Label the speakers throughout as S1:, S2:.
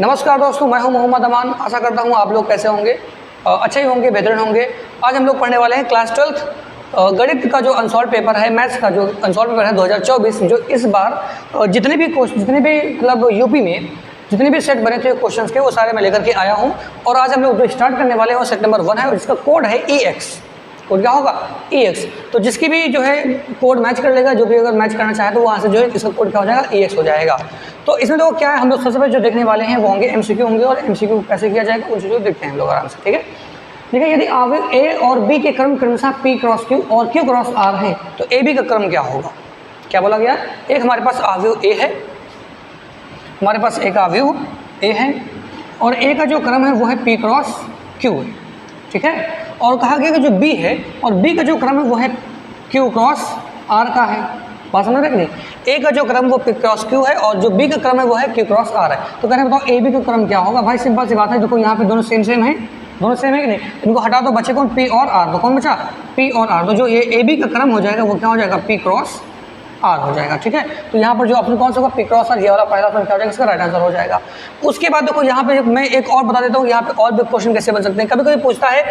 S1: नमस्कार दोस्तों, मैं हूं मोहम्मद अमान। आशा करता हूं आप लोग कैसे होंगे, अच्छे ही होंगे, बेहतरीन होंगे। आज हम लोग पढ़ने वाले हैं क्लास 12th गणित का जो अनसॉल्व पेपर है, मैथ्स का जो अनसॉल्व पेपर है 2024, जो इस बार जितने भी मतलब यूपी में जितने भी सेट बने थे क्वेश्चंस के, वो सारे मैं लेकर के आया हूं। और आज हम लोग जो स्टार्ट करने वाले हैं वो सेट नंबर 1 है और इसका कोड है EX। कोड क्या होगा? EX। तो जिसकी भी जो है कोड मैच कर लेगा, जो भी अगर मैच करना चाहे तो वहाँ से जो है इसका कोड क्या हो जाएगा? EX हो जाएगा। तो इसमें तो क्या है, हम लोग सबसे पहले जो देखने वाले हैं वो होंगे MCQ होंगे, और MCQ कैसे किया जाएगा उन चीज़ों को देखते हैं हम लोग आराम से। ठीक है, देखिए यदि अवयव A और B के क्रम क्रमशः P क्रॉस Q और Q क्रॉस R है तो AB का क्रम क्या होगा? क्या बोला गया? एक हमारे पास अवयव A है, हमारे पास एक अवयव A है और A का जो क्रम है वो है P क्रॉस Q है। ठीक है, और कहा गया कि जो B है और B का जो क्रम है वो है Q क्रॉस R का है। बात समझ रहे कि नहीं? A का जो क्रम वो P क्रॉस Q है और जो B का क्रम है वो है Q क्रॉस R है। तो कहने बताओ AB का क्रम क्या होगा? भाई सिंपल सी बात है, देखो यहाँ पे दोनों सेम है, दोनों सेम है कि नहीं? इनको हटा दो, बचे कौन? P और R। तो कौन बचा? P और R। तो जो ये AB का क्रम हो जाएगा वो क्या हो जाएगा? P क्रॉस R हो जाएगा। ठीक है, तो यहाँ पर जो ऑप्शन कौन सा होगा? P cross R। ये वाला पहला ऑप्शन क्या हो जाएगा? इसका राइट आंसर हो जाएगा। उसके बाद देखो यहाँ पे मैं एक और बता देता हूँ, यहाँ पे और भी क्वेश्चन कैसे बन सकते हैं। कभी कभी पूछता है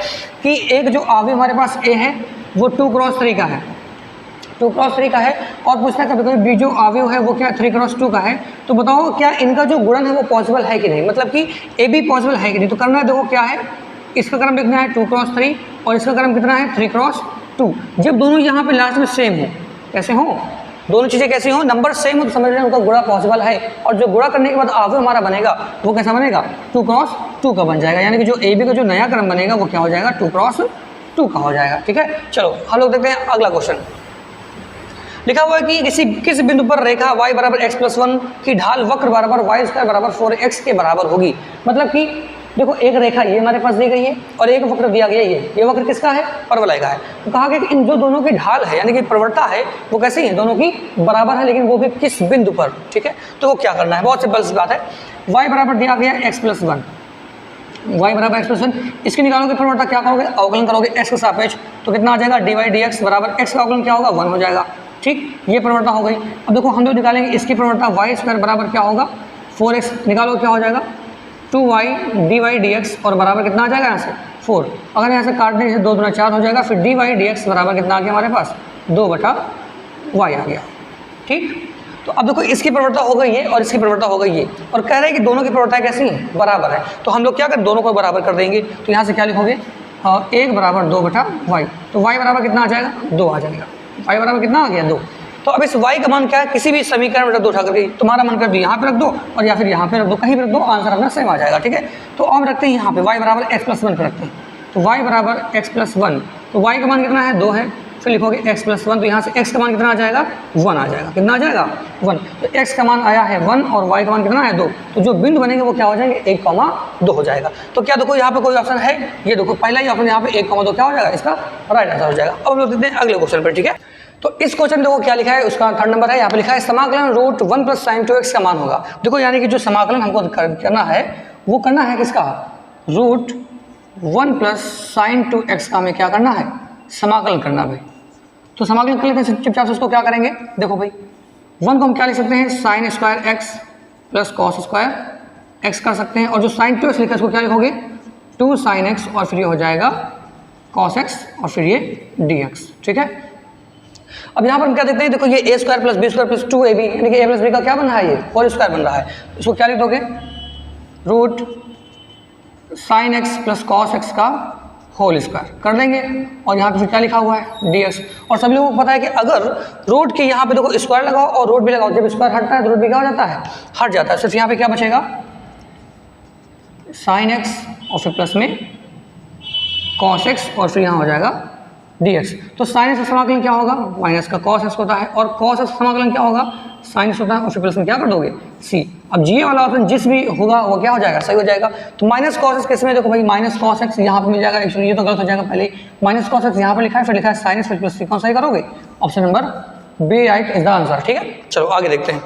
S1: कि एक जो अवयव हमारे पास A है वो 2 क्रॉस 3 का है, 2 क्रॉस 3 का है, और पूछता है कभी कभी B जो अवयव है वो क्या 3 क्रॉस 2 का है। तो बताओ क्या इनका जो गुणन है वो पॉसिबल है कि नहीं, मतलब कि AB पॉसिबल है कि नहीं। तो करना है, देखो क्या है, इसका क्रम लिखना है 2 क्रॉस 3 और इसका क्रम कितना है? 3 क्रॉस 2। जब दोनों यहाँ पे लास्ट में सेम हो, कैसे हो? दोनों चीज़ें कैसी हो? नंबर सेम हो तो समझ रहे हैं उनका गुणा पॉसिबल है। और जो गुणा करने के बाद अवयव हमारा बनेगा वो कैसा बनेगा? 2 क्रॉस 2 का बन जाएगा। यानी कि जो AB का जो नया क्रम बनेगा वो क्या हो जाएगा? 2 क्रॉस 2 का हो जाएगा। ठीक है, चलो हम लोग देखते हैं अगला क्वेश्चन। लिखा हुआ है कि किस बिंदु पर रेखा y बराबर x+1 की ढाल वक्र बराबर y² बराबर 4x के बराबर होगी। मतलब कि देखो एक रेखा ये हमारे पास दी गई है और एक वक्र दिया गया है। ये वक्र किसका है? परवलय का है। तो कहा गया कि इन जो दोनों की ढाल है यानी कि प्रवणता है वो कैसी है? दोनों की बराबर है, लेकिन वो भी किस बिंदु पर? ठीक है, तो वो क्या करना है? बहुत सिंपल सी बात है, y बराबर दिया गया x+1, y बराबर x+1, इसकी निकालोगे प्रवणता, क्या करोगे? अवकलन करोगे x के सापेक्ष, तो कितना आ जाएगा? dy/dx बराबर x का अवकलन क्या होगा? 1 हो जाएगा। ठीक, ये प्रवणता हो गई। अब देखो हम लोग निकालेंगे इसकी प्रवणता, y² बराबर क्या होगा? 4x। निकालो क्या हो जाएगा? 2y dy/dx और बराबर कितना आ जाएगा यहाँ से? 4। अगर यहाँ से काटने से 2 दूना 4 हो जाएगा, फिर dy/dx बराबर कितना आ गया हमारे पास? 2/y आ गया। ठीक, तो अब देखो इसकी प्रवणता हो गई है और इसकी प्रवणता हो गई है, और कह रहे हैं कि दोनों की प्रवणता कैसी है? बराबर है। तो हम लोग क्या करें? दोनों को बराबर कर देंगे। तो यहाँ से क्या लिखोगे? 1 बराबर 2/y। तो y बराबर कितना आ जाएगा? 2 आ जाएगा। y बराबर कितना आ गया? 2। तो अब इस y का मान क्या है? किसी भी समीकरण में रख दो उठा करके, तुम्हारा मन कर दो यहाँ पे रख दो और या फिर यहाँ पे रख दो, कहीं भी रख दो, आंसर अपना सेम आ जाएगा। ठीक है, तो अब रखते हैं यहाँ पे y बराबर x+1 पे रखते हैं। तो y बराबर x+1, तो y का मान कितना है? 2 है। फिर लिखोगे x+1, तो यहाँ से x का मान कितना आ जाएगा? 1 आ जाएगा। कितना आ जाएगा? 1। तो x का मान आया है 1 और y का मान कितना है? 2। तो जो बिंदु बनेंगे वो क्या हो जाएंगे? 1,2 हो जाएगा। तो क्या देखो यहाँ पे कोई ऑप्शन है? ये देखो पहला ही ऑप्शन यहाँ पे 1,2 क्या हो जाएगा? इसका राइट आंसर हो जाएगा। अब हम लोग देखते हैं अगले क्वेश्चन पर। ठीक है, तो इस क्वेश्चन देखो क्या लिखा है, उसका 3rd नंबर है। यहाँ पे लिखा है समाकलन √1 + sin 2x का मान होगा। देखो यानी कि जो समाकलन हमको करना है वो करना है किसका? √1 + sin 2x का हमें क्या करना है? समाकलन करना भाई। तो समाकलन कर लेते हैं चुपचाप से। उसको क्या करेंगे? देखो भाई 1 को हम क्या लिख सकते हैं? sin² x + cos² x कर सकते हैं, और जो sin 2x लिखा है उसको क्या लिखोगे? 2 sin x और फिर ये हो जाएगा cos x और फिर ये dx। ठीक है, अब यहाँ पर हम क्या देखते हैं? देखो ये a² + b² + 2ab यानी कि a + b का क्या बन रहा है? ये होल स्क्वायर बन रहा है। इसको क्या लिख दोगे? √sin x + cos x का होल स्क्वायर कर देंगे, और यहाँ पे फिर क्या लिखा हुआ है? dx। और सभी लोगों को पता है कि अगर रूट के यहाँ पे देखो स्क्वायर लगाओ और रूट भी लगाओ, जब स्क्वायर हटता है तो रूट भी क्या हो जाता है? हट जाता है। सिर्फ यहाँ पे क्या बचेगा? sin x और फिर प्लस में cos x और फिर यहाँ हो जाएगा dx। तो sin x का समाकलन क्या होगा? माइनस का cos x होता है, और cos x का समाकलन क्या होगा? sin x होता है, और फिर प्लस में क्या कर दोगे? c। अब जी वाला ऑप्शन जिस भी होगा वो क्या हो जाएगा? सही हो जाएगा। तो माइनस cos x किसमें? देखो भाई माइनस cos x यहाँ पे मिल जाएगा। एक्चुअली ये तो गलत हो जाएगा, पहले माइनस cos x यहाँ पे लिखा है, फिर लिखा है sin x फिर प्लस c। कौन सही करोगे? Option number b right is the answer. ठीक है, चलो आगे देखते हैं।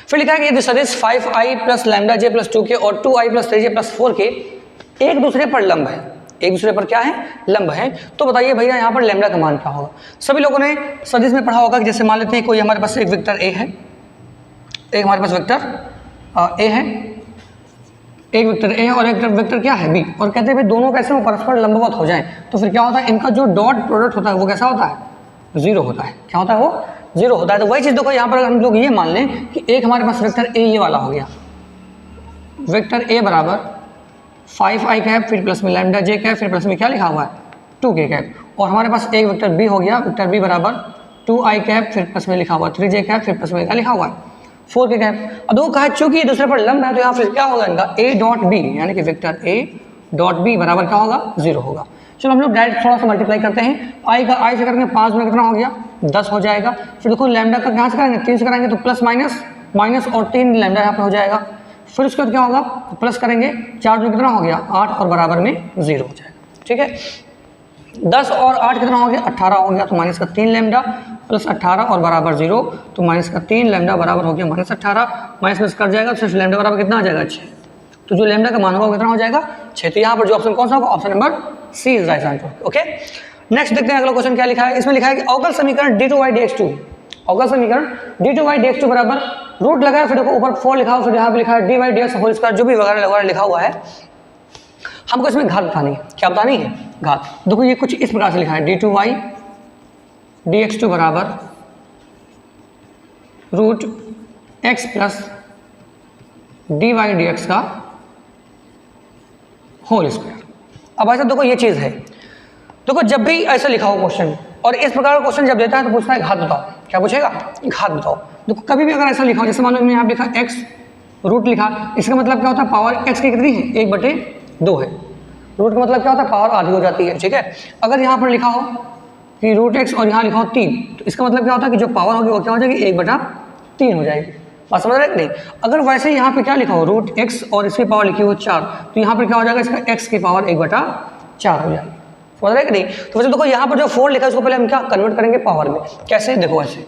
S1: फिर लिखा है कि यदि सदिश 5i + λj + 2k और 2i + 3j + 4k एक दूसरे पर लंब है, एक दूसरे पर क्या है? लंब है, तो बताइए भैया यहाँ पर लैम्डा का मान क्या होगा? सभी लोगों ने सदिश में पढ़ा होगा कि जैसे मान लेते हैं कोई हमारे पास एक वेक्टर ए है, एक हमारे पास वेक्टर ए है, एक वेक्टर ए और एक वेक्टर क्या है बी, और कहते हैं भाई दोनों कैसे हो परस्पर लंबवत हो जाएं, तो फिर क्या होता है इनका जो डॉट प्रोडक्ट होता है वो कैसा होता है 0 होता है। क्या होता है वो 0 होता है। तो वही चीज़ देखो यहाँ पर हम लोग ये मान लें कि एक हमारे पास वेक्टर ए ये वाला हो गया, वेक्टर ए बराबर 5i कैप फिर प्लस में लैम्डा जे कैप फिर प्लस में क्या लिखा हुआ है 2k कैप, और हमारे पास एक वेक्टर बी हो गया, वेक्टर बी बराबर 2i कैप फिर प्लस में लिखा हुआ 3j कैप फिर प्लस में क्या लिखा हुआ है 4k कैप। अब दो कहा चूंकि दूसरे पर लंब है तो यहाँ फिर क्या होगा इनका a डॉट बी, यानी कि वेक्टर a डॉट बी बराबर क्या होगा 0 होगा। चलो हम लोग डायरेक्ट थोड़ा सा मल्टीप्लाई करते हैं, i का i से करेंगे 5 में कितना हो गया 10 हो जाएगा। फिर देखो लैम्डा का कहाँ से करेंगे 3 से करेंगे तो प्लस माइनस और 3 लैम्डा यहाँ पर हो जाएगा। फिर उसके बाद क्या होगा तो प्लस करेंगे 4 में कितना हो गया 8 और बराबर में 0 हो जाएगा। ठीक है 10 और 8 कितना हो गया 18 हो गया, तो माइनस का 3 लैम्डा प्लस 18 और बराबर 0, तो माइनस का 3 लैम्डा बराबर हो गया माइनस 18, माइनस कर जाएगा तो सिर्फ लैम्डा बराबर कितना आ जाएगा 6, तो जो लैम्डा का मान होगा कितना हो जाएगा 6। तो यहाँ पर जो ऑप्शन कौन सा होगा option number c is right answer. Okay next देखते हैं अगला क्वेश्चन क्या लिखा है। इसमें लिखा है कि अवकल समीकरण d2y dx2, अवकल समीकरण d2y dx2 बराबर रूट लगाया फिर देखो ऊपर 4 लिखा हुआ, फिर यहाँ पे लिखा है dy dx होल स्क्वायर जो भी वगैरह लिखा हुआ है, हमको इसमें घात बतानी है। क्या बतानी है घात। देखो ये कुछ इस प्रकार से लिखा है d2y dx2 बराबर root x plus dy dx का होल स्क्वायर। अब ऐसा देखो ये चीज़ है, देखो जब भी ऐसा लिखा हो क्वेश्चन और इस प्रकार का क्वेश्चन जब देता है तो पूछता है घात बताओ। क्या पूछेगा घात बताओ। देखो कभी भी अगर ऐसा लिखा हो, जैसे मान लो मैंने यहाँ लिखा x रूट लिखा, इसका मतलब क्या होता है पावर x की कितनी है 1/2 है। रूट का मतलब क्या होता है पावर आधी हो जाती है। ठीक है अगर यहाँ पर लिखा हो कि रूट x और यहाँ लिखा हो 3, तो इसका मतलब क्या होता है कि जो पावर होगी वो क्या हो जाएगी 1/3 हो जाएगी। बात समझ रहे हैं नहीं। अगर वैसे यहाँ पे क्या लिखा हो रूट x और इसकी पावर लिखी हो 4, तो यहाँ पर क्या हो जाएगा इसका x की पावर 1/4 हो जाएगी। समझ रहे हैं कि नहीं। तो वैसे देखो यहाँ पर जो 4 लिखा है उसको पहले हम क्या कन्वर्ट करेंगे पावर में। कैसे देखो ऐसे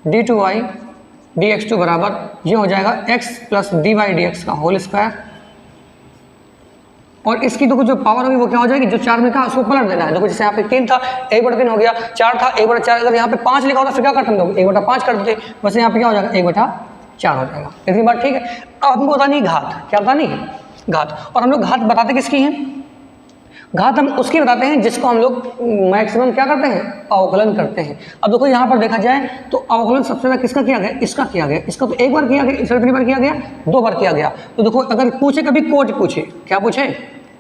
S1: d2y dx2 बराबर ये हो जाएगा x प्लस dy dx का होल स्क्वायर, और इसकी देखो जो पावर होगी वो क्या हो जाएगी जो 4 में था उसको पलट देना है। देखो जैसे यहाँ पे 3 था 1/3 हो गया, 4 था 1/4, अगर यहाँ पे 5 लिखा होता फिर क्या करते हम लोग 1/5 कर देते, वैसे यहाँ पे क्या हो जाएगा 1/4 हो जाएगा। इतनी बात ठीक है। अब हमको बतानी है घात। क्या बतानी है घात। और हम लोग घात बताते किसकी हैं, घात हम उसकी बताते हैं जिसको हम लोग मैक्सिमम क्या करते हैं अवकलन करते हैं। अब देखो यहाँ पर देखा जाए तो अवकलन सबसे ज़्यादा किसका किया गया इसका किया गया, इसका तो एक बार किया गया, इसका कितनी बार किया गया 2 बार किया गया। तो देखो अगर पूछे कभी कोटि पूछे, क्या पूछे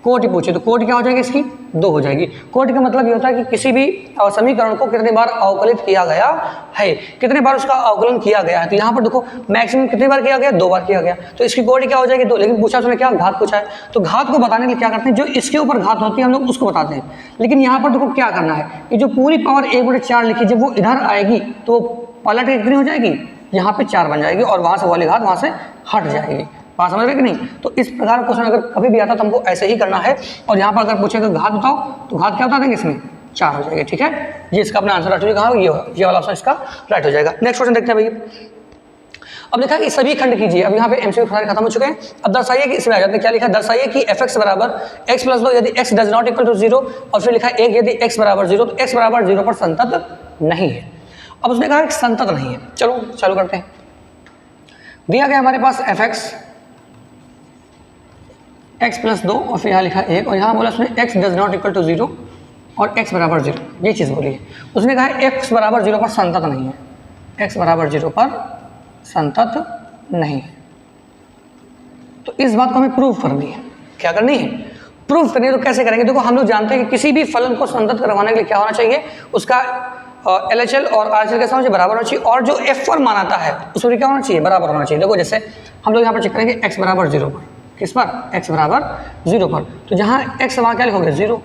S1: कोटि पूछे, तो कोटि क्या हो जाएगी इसकी 2 हो जाएगी। कोटि का मतलब ये होता है कि किसी भी समीकरण को कितने बार अवकलित किया गया है, कितने बार उसका अवकलन किया गया है। तो यहाँ पर देखो मैक्सिमम कितनी बार किया गया 2 बार किया गया, तो इसकी कोटि क्या हो जाएगी 2। लेकिन पूछा उसने क्या घात पूछा है, तो घात को बताने के लिए क्या करते हैं जो इसके ऊपर घात होती है हम लोग उसको बताते हैं। लेकिन यहाँ पर देखो क्या करना है कि जो पूरी पावर 1/4 लिखी जब वो इधर आएगी तो पलट के कितनी हो जाएगी यहाँ पे 4 बन जाएगी और वहाँ से वाली घात वहाँ से हट जाएगी। बात समझ रहे कि नहीं। तो इस प्रकार का क्वेश्चन अगर कभी भी आता तो हमको ऐसे ही करना है। और यहाँ पर अगर पूछेगा घात बताओ तो घात क्या बता देंगे इसमें 4 हो जाएगा। ठीक है ये इसका अपना आंसर राइट हो जाएगा, ये वाला ऑप्शन इसका राइट हो जाएगा। नेक्स्ट क्वेश्चन देखते हैं भैया। अब लिखा है कि सभी खंड कीजिए। अब यहाँ पे एमसीक्यू सारे खत्म हो चुके हैं। अब दर्शाइए कि इसमें आ जाते हैं क्या लिखा है, दर्शाइए कि fx बराबर x प्लस 2 यदि x does not equal to 0, और फिर लिखा है 1 यदि x बराबर 0 तो x बराबर 0 पर संतत नहीं है। अब उसने कहा कि संतत नहीं है। चलो चालू करते हैं। दिया गया हमारे पास fx x प्लस 2 और फिर यहाँ लिखा 1, और यहाँ बोला उसने x does not equal to 0 और x बराबर 0, ये चीज़ बोली है। उसने कहा है x बराबर 0 पर संतत नहीं है, x बराबर 0 पर संतत नहीं है। तो इस बात को हमें प्रूव करनी है। क्या करनी है प्रूव करनी है। तो कैसे करेंगे देखो हम लोग जानते हैं कि किसी भी फलन को संतत करवाने के लिए क्या होना चाहिए, उसका LHL और RHL कैसा होना चाहिए बराबर होना चाहिए, और जो F1 मान आता है उसमें क्या होना चाहिए बराबर होना चाहिए। देखो जैसे हम लोग यहाँ पर चेक करेंगे x बराबर 0 पर, किस पर x बराबर 0 पर, तो जहाँ x वहाँ क्या लिखोगे 0।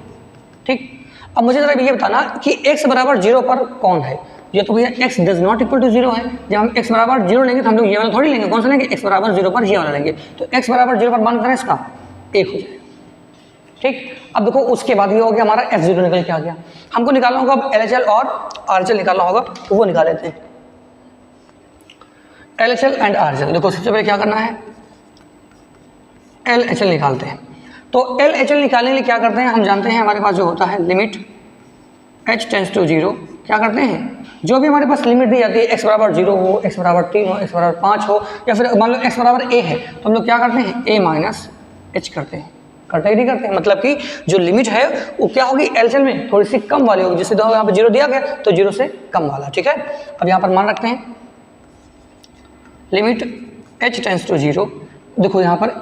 S1: ठीक अब मुझे जरा ये बताना कि x बराबर 0 पर कौन है। ये तो भैया x does not equal to 0 है। जब हम x बराबर 0 लेंगे तो हम लोग ये वाला थोड़ी लेंगे, कौन सा लेंगे x बराबर 0 पर ये वाला लेंगे। तो x बराबर 0 पर मान करें इसका 1 हो जाएगा। ठीक अब देखो उसके बाद ये हो गया हमारा f0 निकल के आ गया। हमको निकालना होगा अब LHL और RHL निकालना होगा, तो वो निकाल लेते हैं LHL एंड RHL। देखो सबसे पहले क्या करना है LHL निकालते हैं। तो LHL निकालने के लिए क्या करते हैं हम जानते हैं हमारे पास जो होता है लिमिट h टेंड्स टू 0 क्या करते हैं, जो भी हमारे पास लिमिट दी जाती है x बराबर 0 हो, x बराबर 3 हो, x बराबर 5 हो, या फिर मान लो x बराबर a है, तो हम लोग क्या करते हैं a माइनस h करते हैं, करते ही नहीं करते हैं। मतलब कि जो लिमिट है वो क्या होगी, एलसीएम में थोड़ी सी कम वाली होगी, जिससे यहाँ पे 0 दिया गया तो 0 से कम वाला, ठीक है। अब यहाँ पर मान रखते हैं लिमिट h टेंस टू 0। देखो यहाँ पर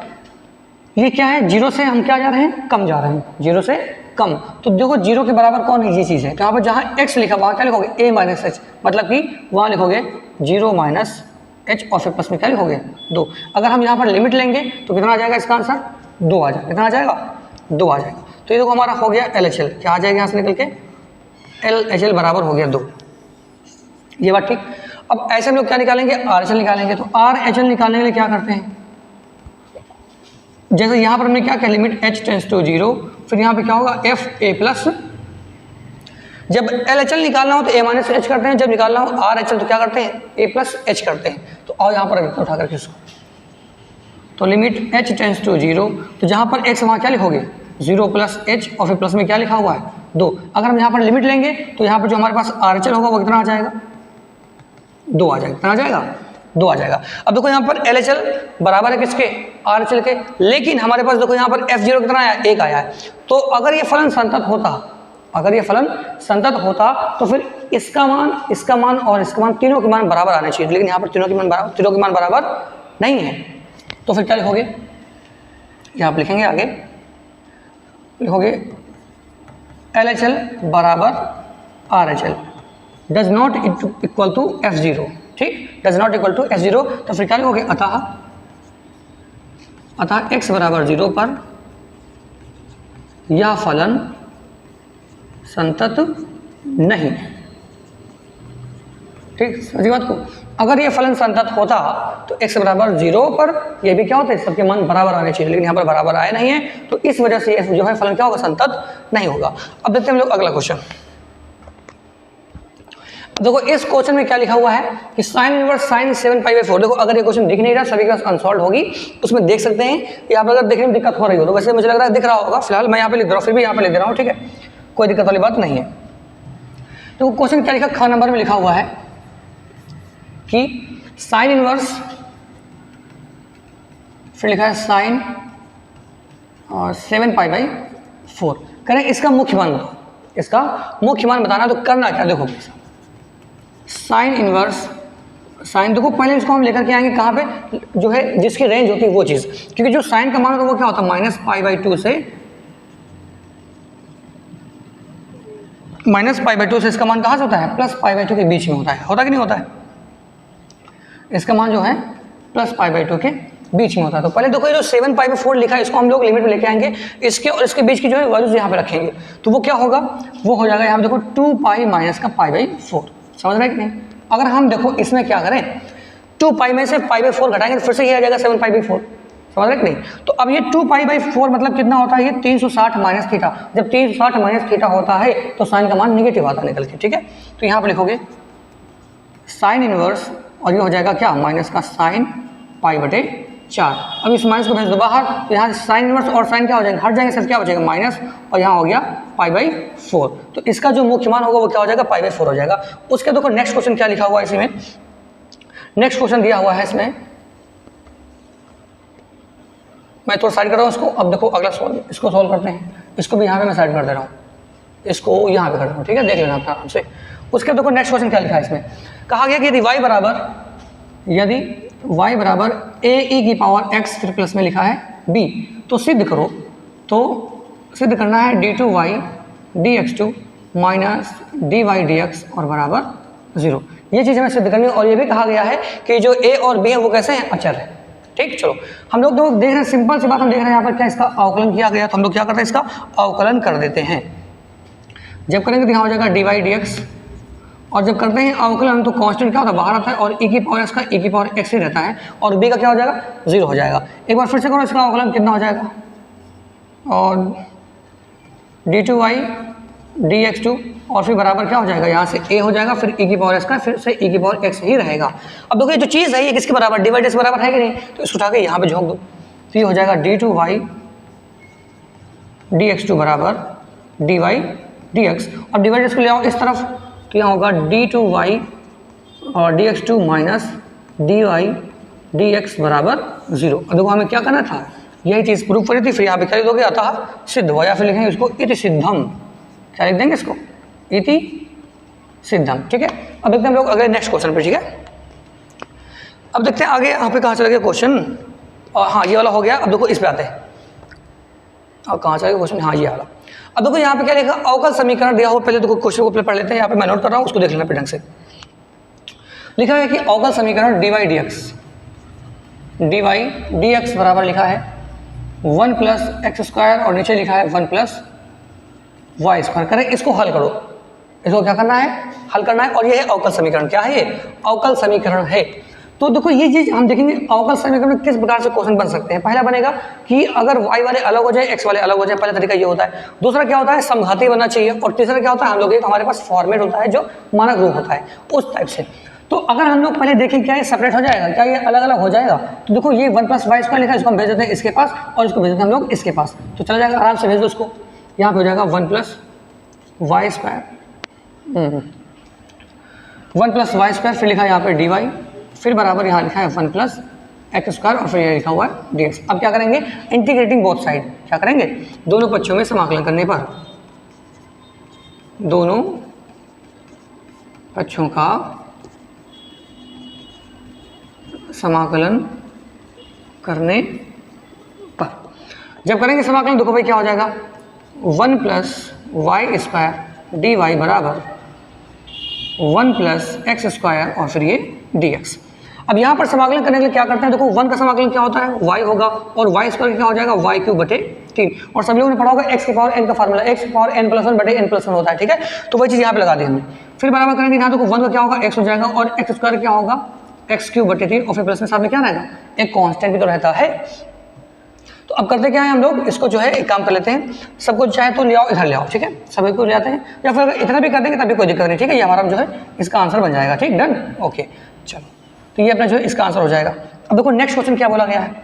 S1: ये क्या है, 0 से हम क्या जा रहे हैं, कम जा रहे हैं, 0 से कम। तो देखो 0 के बराबर कौन है, ये चीज़ है। तो यहाँ पर जहाँ x लिखा वहाँ क्या लिखोगे, a माइनस एच, मतलब कि वहाँ लिखोगे 0 माइनस एच और फिर प्लस में क्या लिखोगे 2। अगर हम यहाँ पर लिमिट लेंगे तो कितना आ जाएगा इसका आंसर, 2 आ जाएगा। कितना आ जाएगा, 2 आ जाएगा। तो ये देखो हमारा हो गया LHL, क्या आ जाएगा यहाँ से निकल के, LHL बराबर हो गया 2। ये बात ठीक। अब ऐसे हम लोग क्या निकालेंगे, RHL निकालेंगे। तो RHL निकालने के लिए क्या करते हैं, जैसे यहाँ पर हमने क्या किया, लिमिट h टेंस टू 0, फिर यहाँ पे क्या होगा FA प्लस, जब LHL निकालना हो तो a माइनस एच करते हैं, जब निकालना हो RHL तो क्या करते हैं a प्लस एच करते हैं। तो आओ यहाँ पर उठा करके इसको, तो लिमिट h टेंस टू 0, तो जहाँ पर x वहाँ क्या लिखोगे 0 प्लस एच और फिर प्लस में क्या लिखा हुआ है 2। अगर हम यहाँ पर लिमिट लेंगे तो यहाँ पर जो हमारे पास RHL होगा वो कितना आ जाएगा, 2 आ जाएगा। कितना आ जाएगा, 2 आ जाएगा। अब देखो यहाँ पर LHL बराबर है किसके, RHL के, लेकिन हमारे पास देखो यहाँ पर F0 कितना आया, 1 आया है। तो अगर ये फलन संतत होता, अगर ये फलन संतत होता तो फिर इसका मान और इसका मान तीनों के मान बराबर आने चाहिए, लेकिन यहाँ पर तीनों के मान बराबर नहीं है। तो फिर क्या लिखोगे, यहाँ पर लिखेंगे आगे, लिखोगे LHL बराबर RHL does not equal to F0, ठीक, does not equal to F0। तो फिर क्या लिखोगे, अतः x बराबर 0 पर यह फलन संतत नहीं, ठीक, समझी बात को। अगर ये फलन संतत होता तो x बराबर 0 पर ये भी क्या होता है, सबके मान बराबर आने चाहिए, लेकिन यहाँ पर बराबर आए नहीं है, तो इस वजह से जो है फलन क्या होगा, संतत नहीं होगा। अब देखते हैं हम लोग अगला क्वेश्चन। देखो इस क्वेश्चन में क्या लिखा हुआ है कि साइन इनवर्स साइन 7π/4। देखो अगर ये क्वेश्चन दिख नहीं रहा, सभी के पास अनसॉल्व होगी, उसमें देख सकते हैं। यहाँ पर अगर देखने में दिक्कत हो रही हो तो वैसे मुझे लग रहा है दिख रहा होगा, फिलहाल मैं यहाँ पे लिख दे रहा हूँ, फिर भी यहाँ पे लिख दे रहा हूँ, ठीक है, कोई दिक्कत वाली बात नहीं है। तो क्वेश्चन क्या लिखा, ख नंबर में लिखा हुआ है कि साइन इनवर्स, फिर लिखा है साइन 7π/4, करें इसका मुख्य मान बताओ, इसका मुख्य मान बताना। तो करना क्या, देखो साइन इनवर्स, साइन देखो पहले इसको हम लेकर के आएंगे कहाँ पे, जो है जिसकी रेंज होती है वो चीज़, क्योंकि जो साइन का मान होता है वो क्या होता है -π/2 से, -π/2 से इसका मान कहाँ से होता है, +π/2 के बीच में होता कि नहीं होता है, इसका मान जो है +π/2 के बीच में होता है। तो पहले देखो ये जो 7π/4 लिखा है इसको हम लोग लिमिट में लेके आएंगे, इसके और इसके बीच की जो है वैल्यूज यहाँ पे रखेंगे, तो वो क्या होगा, वो हो जाएगा यहाँ पे देखो 2π माइनस का π/4, समझ रहे हैं कि नहीं। अगर हम देखो इसमें क्या करें, 2π में से π/4 घटाएंगे तो फिर से ये आ जाएगा 7π/4, समझ रहे कि नहीं। तो अब ये 2π/4 मतलब कितना होता है, ये 360 माइनस थीटा। जब 360 माइनस थीटा होता है तो साइन का मान निगेटिव आता है निकल के, ठीक है। तो यहाँ पर लिखोगे साइन इनवर्स और ये हो जाएगा क्या, माइनस का साइन π/4। अब इस माइनस को भेज दो बाहर, तो यहाँ साइन इनवर्स और साइन क्या हो जाएंगे, हट जाएंगे, सिर्फ क्या हो जाएगा माइनस, और यहाँ हो गया π/4। तो इसका जो मुख्य मान होगा वो क्या हो जाएगा, π/4 हो जाएगा। उसके देखो नेक्स्ट क्वेश्चन क्या लिखा हुआ है इसमें, नेक्स्ट क्वेश्चन दिया हुआ है इसमें, मैं थोड़ा साइड कर रहा हूँ इसको। अब देखो अगला सॉल्व, इसको सॉल्व करते हैं, इसको भी यहाँ पे मैं साइड कर दे रहा हूँ, इसको यहाँ पे कर रहा हूँ, ठीक है, देख लेना अपना आराम से। उसके देखो नेक्स्ट क्वेश्चन क्या लिखा है इसमें, कहा गया कि यदि y बराबर ae⁻x फिर प्लस में लिखा है b, तो सिद्ध करो, तो सिद्ध करना है d2y dx2 minus dy dx और बराबर 0। ये चीज़ हमें सिद्ध करनी है। और ये भी कहा गया है कि जो a और b है वो कैसे हैं, अचर है, ठीक। चलो हम लोग तो देख रहे हैं, सिंपल सी बात हम देख रहे हैं यहाँ पर क्या इसका अवकलन किया गया, तो हम लोग क्या करते हैं, इसका अवकलन कर देते हैं। जब करेंगे तो यहाँ हो जाएगा dy dx, और जब करते हैं अवकलन तो कांस्टेंट क्या होता है, बाहर आता है, और e⁻x का e⁻x ही रहता है, और b का क्या हो जाएगा, 0 हो जाएगा। एक बार फिर से करो, इसका अवकलन कितना हो जाएगा, और d2y dx2 और फिर बराबर क्या हो जाएगा, यहाँ से a हो जाएगा, फिर e⁻x का फिर से e⁻x ही रहेगा। अब देखो ये जो चीज़ है ये किसके बराबर, dy dx बराबर है कि नहीं, तो इसको उठा के यहाँ पे झोंक दो, तो ये हो जाएगा d2y dx2 बराबर dy dx, और dy dx को ले आओ इस तरफ, तो यहाँ होगा d2y और dx2 माइनस dy dx बराबर 0। अब देखो हमें क्या करना था, यही चीज़ प्रूफ करी थी, फिर यहाँ पे क्या लिख दोगे, अतः सिद्ध हुआ, या फिर लिखेंगे इसको इति सिद्धम। क्या लिख देंगे इसको, इति सिद्धम। ठीक है, अब देखते हैं हम लोग अगले नेक्स्ट क्वेश्चन पे। ठीक है, अब देखते हैं आगे यहाँ पे कहाँ चला गया क्वेश्चन। और हाँ, ये वाला हो गया। अब देखो इस पे आते हैं, और कहाँ चला गया क्वेश्चन, हाँ ये वाला। अब देखो यहाँ पे क्या लिखा, अवकल समीकरण दिया हो। पहले देखो क्वेश्चन को पढ़ लेते हैं, यहाँ पे मैं नोट कर रहा हूँ, उसको देख लेना पे ढंग से। लिखा है कि अवकल समीकरण dy dx बराबर लिखा है 1 प्लस एक्स स्क्वायर, और नीचे लिखा है 1 प्लस वाई स्क्वायर। करें इसको हल करो, इसको क्या करना है, हल करना है। और ये है अवकल समीकरण। क्या है ये, अवकल समीकरण है। तो देखो ये चीज हम देखेंगे अवकल समीकरण में किस प्रकार से क्वेश्चन बन सकते हैं। पहला बनेगा कि अगर y वाले अलग हो जाए, x वाले अलग हो जाए, पहला तरीका ये होता है। दूसरा क्या होता है, समघाती बनना चाहिए। और तीसरा क्या होता है, हम लोग एक हमारे पास फॉर्मेट होता है जो मानक रूप होता है, उस टाइप से। तो अगर हम लोग पहले देखें क्या ये सेपरेट हो जाएगा, क्या ये अलग अलग हो जाएगा, तो देखो ये 1 प्लस वाई स्क्वायर लिखा है, इसको हम भेज देते हैं इसके पास, और इसको भेज देते हैं हम लोग इसके पास, तो चला जाएगा, आराम से भेज दो इसको। यहाँ पे हो जाएगा 1 plus y square, 1 plus y square, फिर लिखा है यहाँ पे डी वाई, फिर बराबर यहाँ लिखा है 1 प्लस एक्स स्क्वायर, और फिर ये लिखा हुआ है डी एक्स। अब क्या करेंगे, इंटीग्रेटिंग बोथ साइड, क्या करेंगे, दोनों पक्षों में समाकलन करने पर, दोनों पक्षों का समाकलन करने पर, जब करेंगे समाकलन, देखो भाई क्या हो जाएगा, 1 plus y square d y बराबर 1 प्लस एक्स स्क्वायर, और फिर ये डी एक्स। अब यहाँ पर समाकलन करने के लिए क्या करते हैं, देखो 1 का समाकलन क्या होता है, y होगा, और y स्क्वायर क्या हो जाएगा, y क्यूब बटे 3। और सभी लोगों ने पढ़ा होगा x की पावर n का फार्मूला, x की पावर n प्लस 1 बटे n प्लस 1 होता है। ठीक है, तो वही चीज़ यहाँ पे लगा दी हमने। फिर बराबर करेंगे, यहाँ देखो 1 का क्या होगा, x हो जाएगा, और एक्स स्क्वायर क्या होगा, एक्स क्यूब बटे 3, और फिर प्लस में साथ में क्या रहेगा, एक कॉन्स्टेंट भी तो रहता है। तो अब करते क्या है, हम लोग इसको जो है एक काम कर लेते हैं, सबको चाहे तो ले आओ, इधर ले आओ। ठीक है, सभी को ले आते हैं, या फिर अगर इतना भी कर देंगे तभी कोई दिक्कत नहीं। ठीक है, ये हमारा जो है इसका आंसर बन जाएगा। ठीक, डन, ओके, चलो, तो ये अपना जो है इसका आंसर हो जाएगा। अब देखो नेक्स्ट क्वेश्चन क्या बोला गया है,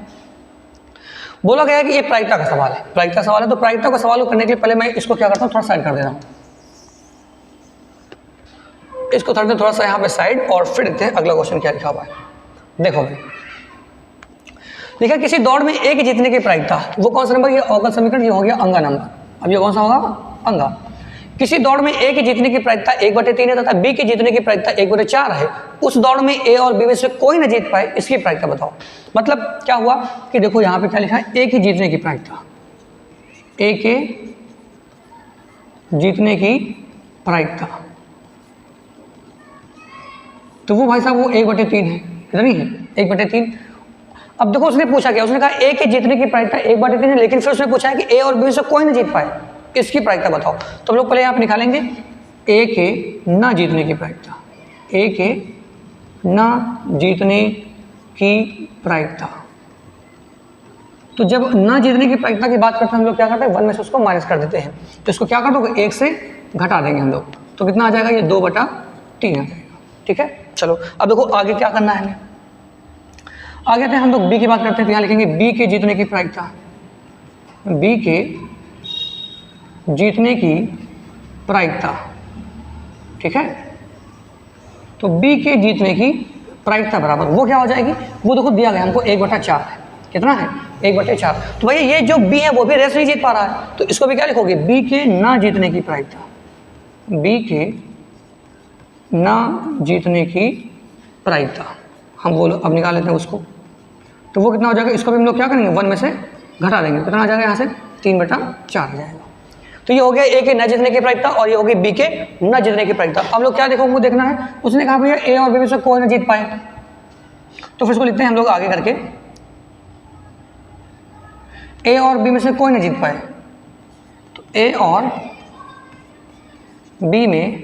S1: बोला गया है कि ये प्रायिकता का सवाल है, प्रायिकता सवाल है। तो प्रायिकता का सवाल को करने के लिए पहले मैं इसको क्या करता हूँ, थोड़ा साइड कर दे रहा हूँ, इसको थोड़ा सा यहाँ पे साइड, और फिर देखते हैं अगला क्वेश्चन क्या लिखा हुआ है। देखो भाई, लिखा किसी दौड़ में ए के जीतने की प्रायिकता, वो कौन सा नंबर, ये अवकल समीकरण, ये हो गया अंगा नंबर। अब ये कौन सा होगा, अंगा। किसी दौड़ में ए के जीतने की प्रायिकता 1/3 है तथा बी के जीतने की प्रायिकता 1/4 है। उस दौड़ में ए और बी में से कोई न जीत पाए, इसकी प्रायिकता बताओ। मतलब क्या हुआ कि देखो यहाँ पे क्या लिखा है, ए के जीतने की प्रायिकता, ए के जीतने की प्रायिकता, तो वो भाई साहब वो 1/3 है, कितनी है, 1/3। अब देखो उसने पूछा क्या, उसने कहा ए के जीतने की प्रायिकता 1/3 है, लेकिन फिर उसने पूछा है कि ए और बी से कोई न जीत पाए, इसकी प्रायिकता बताओ। तो हम लोग पहले यहाँ पे निकालेंगे ए के ना जीतने की प्रायिकता, ए के ना जीतने की प्रायिकता। तो जब ना जीतने की प्रायिकता की बात करते हैं हम लोग क्या करते हैं, 1 में से उसको माइनस कर देते हैं। तो इसको क्या कर दोगे, 1 से घटा देंगे हम लोग, तो कितना आ जाएगा, ये 2/3 आ जाएगा। ठीक है, चलो अब देखो आगे क्या करना है हमें। आगे थे हम लोग बी की बात करते हैं, तो यहाँ लिखेंगे बी के जीतने की प्रायिकता, बी के जीतने की प्रायिकता। ठीक है, तो बी के जीतने की प्रायिकता बराबर वो क्या हो जाएगी, वो देखो दिया गया हमको 1/4 है, कितना है 1/4। तो भैया ये जो बी है वो भी रेस नहीं जीत पा रहा है, तो इसको भी क्या लिखोगे, बी के ना जीतने की प्रायिकता, बी के ना जीतने की प्रायिकता। हम वो अब निकाल लेते हैं उसको, तो वो कितना हो जाएगा, इसको भी हम लोग क्या करेंगे 1 में से घटा देंगे, कितना आ जाएगा यहाँ से 3/4 आ जाएगा। तो ये हो गया ए के न जीतने की प्रायिकता, और ये हो गई बी के न जीतने की प्रायिकता। अब लोग क्या देखो हमको देखना है, उसने कहा भैया ए और बी में से कोई न जीत पाए, तो फिर इसको लिखते हैं हम लोग आगे करके, ए और बी में से कोई न जीत पाए, तो ए और बी में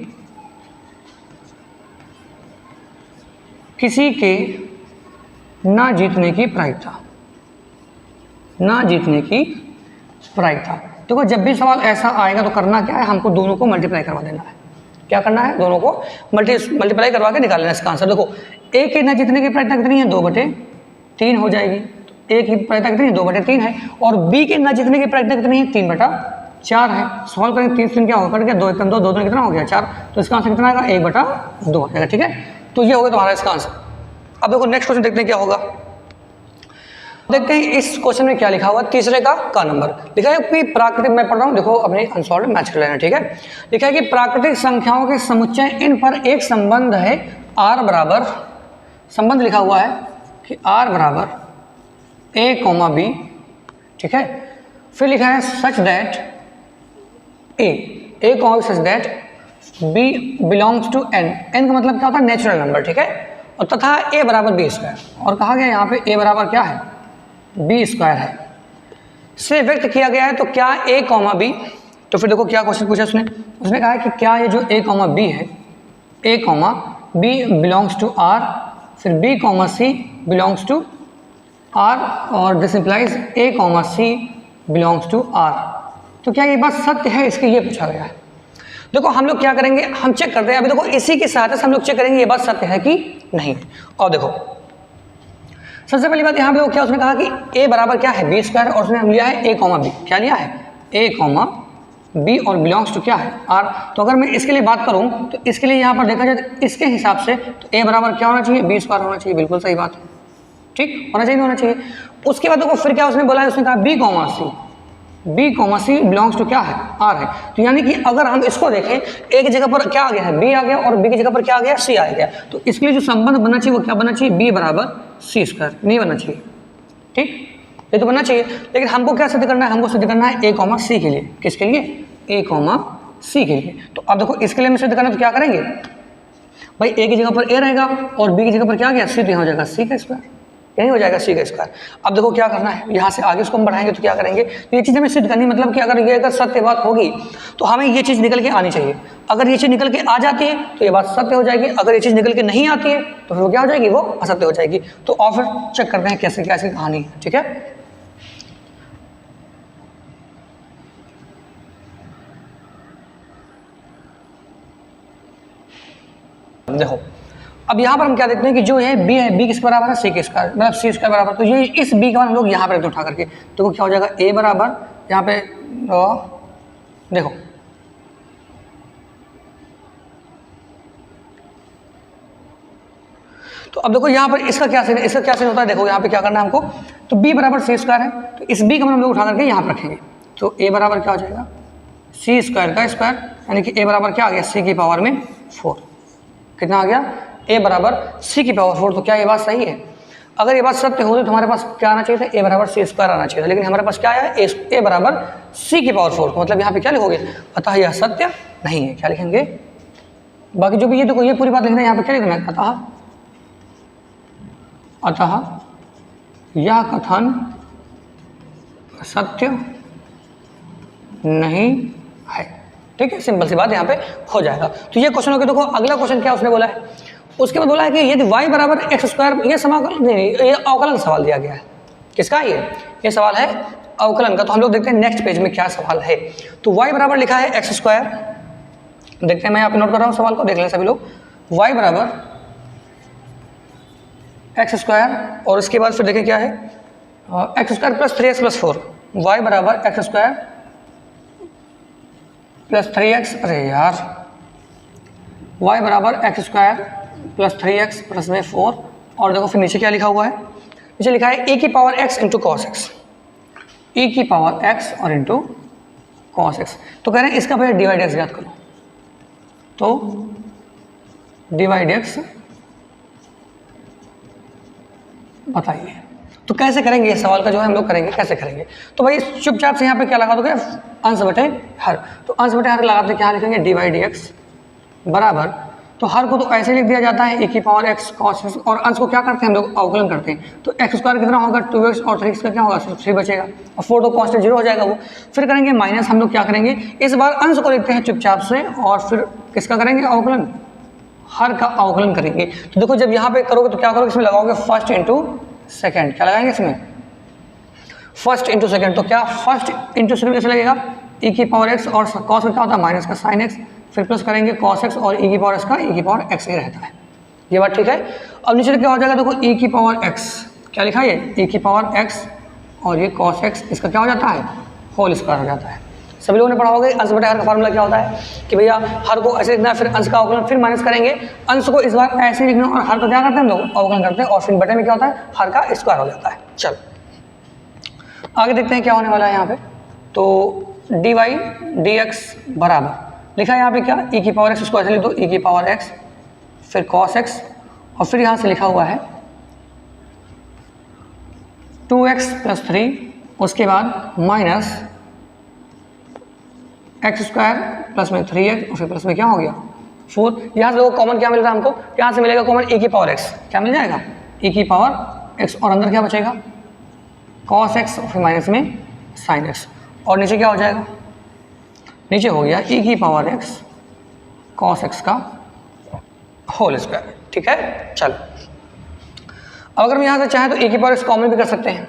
S1: किसी के ना जीतने की प्रायिकता, ना जीतने की प्रायिकता। देखो जब भी सवाल ऐसा आएगा तो करना क्या है, हमको दोनों को मल्टीप्लाई करवा देना है। क्या करना है, दोनों को मल्टीप्लाई करवा के निकाल लेना इसका आंसर। देखो ए के ना जीतने की प्रायिकता कितनी है, 2/3 हो जाएगी। तो ए की प्रायिकता कितनी है, 2/3 है, और बी के ना जीतने की प्रायिकता कितनी है, 3/4 4 है। सॉल्व करेंगे 3 से 3 क्या होगा, कट गया, 2 1 2, 2 2 कितना हो गया 4। तो इसका आंसर कितना आएगा 1/2 आएगा। ठीक है, तो ये हो गया तुम्हारा इसका आंसर। अब देखो नेक्स्ट क्वेश्चन देखते हैं क्या होगा। देखते हैं इस क्वेश्चन में क्या लिखा हुआ, तीसरे का नंबर लिखा है कि प्राकृतिक, मैं पढ़ रहा हूँ, देखो अपने अनसॉल्व मैच कर लेना। ठीक है, लिखा है कि प्राकृतिक संख्याओं के समुच्चय इन पर एक संबंध है r बराबर, संबंध लिखा हुआ है कि r बराबर a, b। ठीक है, फिर लिखा है such that a, such that b belongs to n। n का मतलब क्या होता है, नेचुरल नंबर। ठीक है, और तथा a बराबर b स्क्वायर, और कहा गया यहाँ पे a बराबर क्या है, b स्क्वायर है, से व्यक्त किया गया है। तो क्या a, b, तो फिर देखो क्या क्वेश्चन पूछा उसने कहा है कि क्या ये जो a, b है, a, b belongs to r, फिर b, c belongs to r, और this implies a, c belongs to r। तो क्या ये बात सत्य है, इसके ये पूछा गया है। देखो हम लोग क्या करेंगे, हम चेक करते हैं अभी। देखो इसी की सहायता से हम लोग चेक करेंगे ये बात सत्य है कि नहीं। और देखो सबसे पहली बात यहाँ पे क्या उसने कहा कि a बराबर क्या है, b स्क्वायर, और उसने हम लिया है a, b। क्या लिया है, a, b, और बिलोंग्स टू क्या है r। तो अगर मैं इसके लिए बात करूँ तो इसके लिए यहाँ पर देखा जाए तो इसके हिसाब से तो a बराबर क्या होना चाहिए, b स्क्वायर होना चाहिए। बिल्कुल सही बात है, ठीक होना चाहिए, नहीं होना चाहिए। उसके बाद देखो फिर क्या उसने बोला है, उसने कहा b, c बिलोंग्स टू क्या है, r है। तो यानी कि अगर हम इसको देखें, a की जगह पर क्या आ गया है, b आ गया, और b की जगह पर क्या आ गया, c आ गया। तो इसके लिए जो संबंध बनना चाहिए वो क्या बनना चाहिए, b बराबर c स्क्वायर, नहीं बनना चाहिए। ठीक, ये तो बनना चाहिए, लेकिन हमको क्या सिद्ध करना है, हमको सिद्ध करना है a, c के लिए। किसके लिए, a, c के लिए। तो अब देखो इसके लिए हमें सिद्ध करना, तो क्या करेंगे भाई, a की जगह पर a रहेगा और b की जगह पर क्या आ गया, c, तो यहाँ हो जाएगा c का स्क्वायर, यही हो जाएगा c का स्क्वायर। अब देखो क्या करना है, यहाँ से आगे उसको हम बढ़ाएंगे तो क्या करेंगे, तो ये चीज़ हमें सिद्ध करनी, मतलब कि अगर सत्य बात होगी तो हमें ये चीज़ निकल के आनी चाहिए। अगर ये चीज़ निकल के आ जाती है तो ये बात सत्य हो जाएगी, अगर ये चीज़ निकल के नहीं आती है तो फिर वो क्या हो जाएगी, वो असत्य हो जाएगी। तो और फिर चेक करते हैं कैसे क्या इसकी कहानी है। ठीक है, देखो अब यहाँ पर हम क्या देखते हैं कि जो है b है, b किसके बराबर है, c के स्क्वायर, मतलब c स्क्वायर बराबर। तो ये इस b का हम लोग यहाँ पर उठा करके, तो क्या हो जाएगा a बराबर, यहाँ पे देखो तो अब देखो यहाँ पर इसका क्या सीन होता है। देखो यहाँ पे क्या करना है हमको, तो b बराबर c स्क्वायर है, तो इस b का हम लोग उठा करके यहाँ पर रखेंगे। तो a बराबर क्या हो जाएगा, c स्क्वायर का स्क्वायर, यानी कि a बराबर क्या आ गया, c की पावर में 4। कितना आ गया, a बराबर c की पावर 4। तो क्या ये बात सही है, अगर ये बात सत्य होती तो हमारे पास क्या आना चाहिए था, a बराबर c स्क्वायर आना चाहिए था, लेकिन हमारे पास क्या आया, a बराबर c की पावर 4। तो मतलब यहाँ पे क्या लिखोगे, अतः यह सत्य नहीं है। क्या लिखेंगे, बाकी जो भी ये देखो ये पूरी बात लिखना है, यहाँ पे क्या लिखना है, अतः यह कथन सत्य नहीं है। ठीक है, सिंपल सी बात यहाँ पे हो जाएगा। तो ये क्वेश्चन हो गया। देखो अगला क्वेश्चन क्या उसने बोला है, उसके बाद बोला है कि यदि y बराबर एक्स स्क्वायर, ये समाकलन नहीं, ये अवकलन सवाल दिया गया है। किसका ये सवाल है अवकलन का। तो हम लोग देखते हैं नेक्स्ट पेज में क्या सवाल है। तो y बराबर लिखा है एक्स स्क्वायर, देखते हैं, मैं यहाँ पे नोट कर रहा हूँ सवाल को, देख लें सभी लोग। y बराबर एक्स स्क्वायर, और उसके बाद फिर देखें क्या है, x square plus 3x plus 4, y बराबर एक्स स्क्वायर प्लस 3x, अरे यार, y बराबर x square plus 3x plus में 4, और देखो फिर नीचे क्या लिखा हुआ है, नीचे लिखा है e की power x into cos x, e की पावर x और इंटू कॉस एक्स। तो कह रहे हैं इसका पहले डिवाइड एक्स याद करो, तो डिवाइड एक्स बताइए। तो कैसे करेंगे इस सवाल का जो है हम लोग करेंगे, कैसे करेंगे, तो भाई चुपचाप से यहाँ पे क्या लगा दोगे, अंश बटे हर। तो अंश बटे हर लगाते क्या लिखेंगे, डिवाइड एक्स बराबर, तो हर को तो ऐसे लिख दिया जाता है e की पावर x cos x, और अंश को क्या करते हैं हम लोग अवकलन करते हैं। तो एक्स स्क्वायर कितना होगा 2x, और 3x का क्या होगा 3 बचेगा, और 4 तो कांस्टेंट 0 हो जाएगा वो। फिर करेंगे माइनस, हम लोग क्या करेंगे इस बार अंश को लिखते हैं चुपचाप से, और फिर किसका करेंगे अवकलन, हर का अवकलन करेंगे। तो देखो जब यहाँ पे करोगे तो क्या करोगे, इसमें लगाओगे फर्स्ट इंटू सेकेंड, क्या लगाएंगे इसमें फर्स्ट इंटू सेकेंड। तो क्या फर्स्ट इंटू सेकेंड कैसे लगेगा, e की पावर x, और कॉस का क्या होता है माइनस का साइन x, फिर प्लस करेंगे cos x, और e की पावर x का e की पावर x ही रहता है। ये बात ठीक है। अब नीचे क्या हो जाएगा, देखो e की पावर x, क्या लिखा है e की पावर x, और ये cos x, इसका क्या हो जाता है होल स्क्वायर हो जाता है। सभी लोगों ने पढ़ा होगा अंश बटे हर का फार्मूला क्या होता है कि भैया हर को ऐसे लिखना है, फिर अंश का अवकलन, फिर माइनस करेंगे, अंश को इस बार ऐसे लिखना और हर को क्या करते हैं हम लोग अवकलन करते हैं और फिर बटे में क्या होता है हर का स्क्वायर हो जाता है। चलो आगे देखते हैं क्या होने वाला है यहाँ पे। तो dy dx बराबर लिखा है यहाँ पे क्या e की पावर x, इसको ऐसे लिख दो e की पावर x, फिर cos x और फिर यहाँ से लिखा हुआ है 2x + 3, उसके बाद माइनस x स्क्वायर प्लस में 3x और फिर प्लस में क्या हो गया 4। यहाँ से देखो कॉमन क्या मिल रहा है हमको, यहाँ से मिलेगा कॉमन e की पावर x, क्या मिल जाएगा e की पावर x और अंदर क्या बचेगा cos x और फिर माइनस में sin x और नीचे क्या हो जाएगा, नीचे हो गया e की पावर x cos x का होल स्क्वायर। ठीक है, चलो अब अगर हम यहाँ से चाहें तो e की पावर x कॉमन भी कर सकते हैं।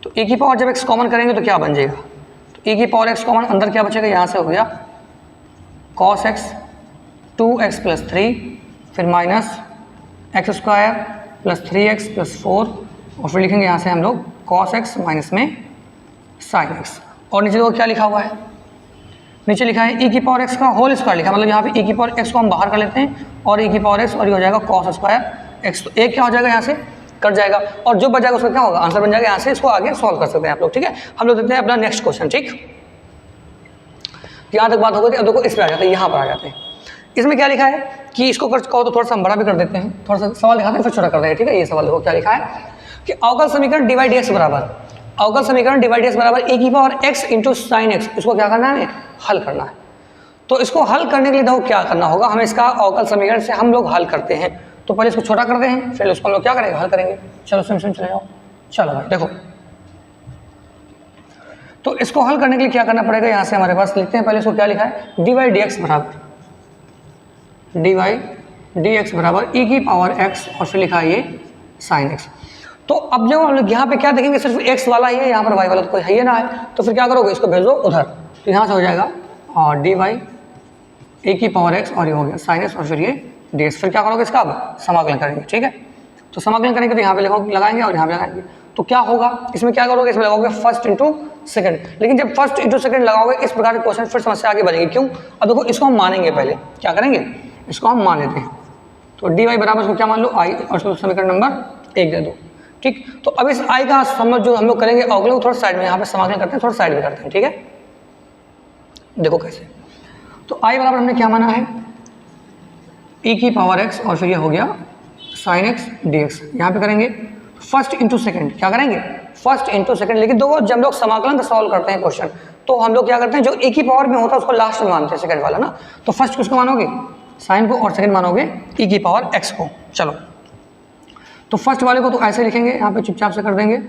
S1: तो e की पावर जब x कॉमन करेंगे तो क्या बन जाएगा, तो e की पावर x कॉमन अंदर क्या बचेगा, यहाँ से हो गया cos x 2x + 3 फिर minus x square plus 3x + 4 और फिर लिखेंगे यहाँ से हम लोग cos x माइनस में sin x और नीचे देखो क्या लिखा हुआ है, नीचे लिखा है e की पावर x का होल स्क्वायर लिखा, मतलब यहाँ पे e की पावर x को हम बाहर कर लेते हैं और e की पावर x और ये हो जाएगा cos स्क्वायर x, तो एक क्या हो जाएगा यहाँ से कट जाएगा और जो बच जाएगा उसका क्या होगा आंसर बन जाएगा। यहाँ से इसको आगे सॉल्व कर सकते हैं आप लोग। ठीक है, हम लोग देखते हैं अपना नेक्स्ट क्वेश्चन। ठीक, यहाँ तक बात हो गई, अब देखो इस पर आ जाते हैं, यहाँ पर आ जाते हैं। इसमें क्या लिखा है कि इसको कहो तो थोड़ा सा हम बड़ा भी कर देते हैं, थोड़ा सा सवाल दिखाते हैं फिर छोटा कर देते हैं। ठीक है, ये सवाल देखो क्या लिखा है कि अवकल समीकरण dy dx बराबर, अवकल समीकरण dy dx बराबर e की power x into sine x, इसको क्या करना है हल करना है। तो इसको हल करने के लिए देखो क्या करना होगा, हम इसका अवकल समीकरण से हम लोग हल करते हैं। तो पहले इसको छोटा करते हैं फिर इसको हम लोग क्या करेंगे हल करेंगे। चलो सुन चले जाओ। चलो भाई देखो, तो इसको हल करने के लिए क्या करना पड़ेगा, यहाँ से हमारे पास लिखते हैं पहले इसको क्या लिखा है dy dx बराबर dy dx बराबर e की पावर x और फिर लिखा है ये sin x। तो अब जब हम लोग यहाँ पे क्या देखेंगे सिर्फ x वाला ही है, यहाँ पर y वाला तो कोई है ही ना है, तो फिर क्या करोगे इसको भेज दो उधर, तो यहाँ से हो जाएगा और dy e की पावर x और ये हो गया sin x और फिर ये ds। फिर क्या करोगे इसका अब समाकलन करेंगे। ठीक है, तो समाकलन करेंगे तो यहाँ पे लगाएंगे और यहाँ पे लगाएंगे, तो क्या होगा इसमें क्या करोगे, इसमें लगाओगे फर्स्ट इंटू सेकंड। लेकिन जब फर्स्ट इंटू सेकंड लगाओगे इस प्रकार के क्वेश्चन फिर समस्या आगे बढ़ेगी। क्यों, अब देखो इसको हम मानेंगे, पहले क्या करेंगे इसको हम मान लेते हैं। तो dy बराबर इसको क्या मान लो i और इसको समीकरण नंबर 1 दे दो। ठीक, तो अब इस i का समझ जो हम लोग करेंगे अगले थोड़ा साइड में यहाँ पे समाकलन करते हैं, थोड़ा साइड में करते हैं। ठीक है, देखो कैसे, तो i बराबर हमने क्या माना है e की पावर x और फिर ये हो गया sin x dx। यहाँ पे करेंगे फर्स्ट इंटू सेकंड, क्या करेंगे फर्स्ट इंटू सेकंड। लेकिन देखो जब हम लोग समाकलन का सॉल्व करते हैं क्वेश्चन तो हम लोग क्या करते हैं जो e की पावर में होता है उसको लास्ट में मानते हैं सेकंड वाला ना, तो फर्स्ट किसको मानोगे साइन को और सेकंड मानोगे e की पावर x को। चलो तो फर्स्ट वाले को तो ऐसे लिखेंगे, यहाँ पे चुपचाप से कर देंगे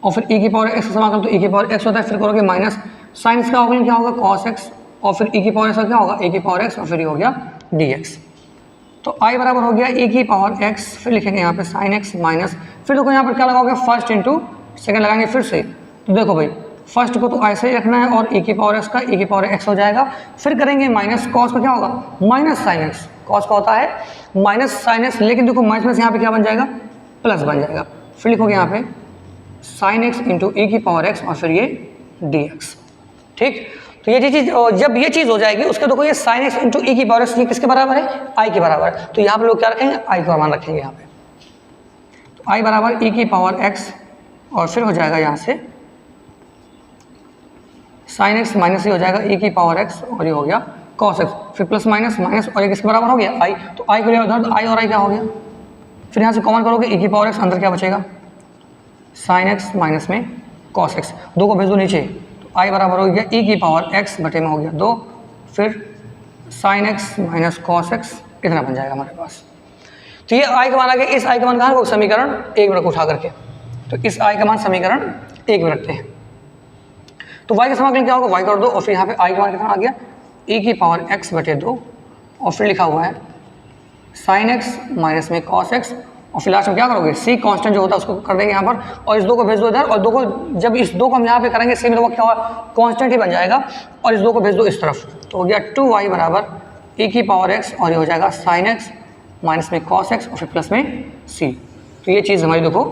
S1: और फिर e की पावर x का समाकलन तो e की पावर x होता है, फिर करोगे माइनस साइन का अवकलन क्या होगा cos x और फिर e की पावर x का क्या होगा a की पावर x और फिर ये हो गया dx। तो i बराबर हो गया e की पावर x, फिर लिखेंगे यहाँ पे sin x माइनस, फिर देखो यहाँ पर क्या लगाओगे फर्स्ट इंटू सेकंड लगाएंगे फिर से। तो देखो भाई फर्स्ट को तो ऐसे ही रखना है और e की पावर x का e की पावर x हो जाएगा, फिर करेंगे माइनस cos का क्या होगा माइनस sin x, cos का होता है माइनस sin x, लेकिन देखो माइनस यहाँ पे क्या बन जाएगा प्लस बन जाएगा, फिर लिखोगे यहाँ पे sin x इंटू e की पावर x और फिर ये dx। ठीक, तो ये चीज़ जब ये चीज़ हो जाएगी उसके देखो ये sin x इंटू e की पावर x ये किसके बराबर है i के बराबर है, तो यहाँ पे लोग क्या रखेंगे i का मान रखेंगे यहाँ पे। तो i बराबर e की पावर x और फिर हो जाएगा यहाँ से sin x माइनस ये हो जाएगा e की पावर x और ये हो गया cos x, फिर प्लस माइनस माइनस और ये किसके बराबर हो गया i, तो i को लिया उधर तो i और i क्या हो गया, फिर यहाँ से कॉमन करोगे e की पावर x अंदर क्या बचेगा sin x माइनस में cos x, दो को भेज दो नीचे तो i बराबर हो गया e की पावर x बटे में हो गया 2, फिर sin x minus cos x इतना बन जाएगा हमारे पास। तो ये i का मान आ गया, इस i का मान कहाँ को समीकरण 1 में उठा करके, तो इस i का मान समीकरण 1 में रखते हैं। तो y का समाकलन क्या होगा y कर दो और फिर यहाँ पे i का मान कितना आ गया e की पावर x बटे 2 और फिर लिखा हुआ है sin x माइनस में cos x और फिर लास्ट में क्या करोगे c कांस्टेंट जो होता है उसको कर देंगे यहाँ पर और इस 2 को भेज दो इधर, और 2 को जब इस 2 को हम यहाँ पे करेंगे c में तो क्या होगा कांस्टेंट ही बन जाएगा और इस 2 को भेज दो इस तरफ, तो हो गया 2y बराबर e की पावर x और ये हो जाएगा sin x माइनस में cos x और फिर प्लस में c। तो ये चीज़ हमारी देखो